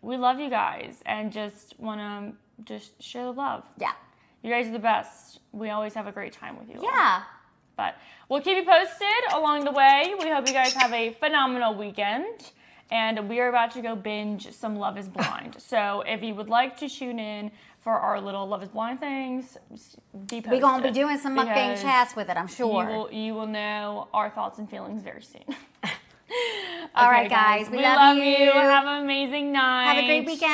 We love you guys and just want to just share the love. Yeah. You guys are the best. We always have a great time with you. Yeah. But we'll keep you posted along the way. We hope you guys have a phenomenal weekend. And we are about to go binge some Love is Blind. So if you would like to tune in for our little Love is Blind things, be posted. We're going to be doing some mukbang chats with it, I'm sure. You will know our thoughts and feelings very soon. All right, guys. We love you. Have an amazing night. Have a great weekend.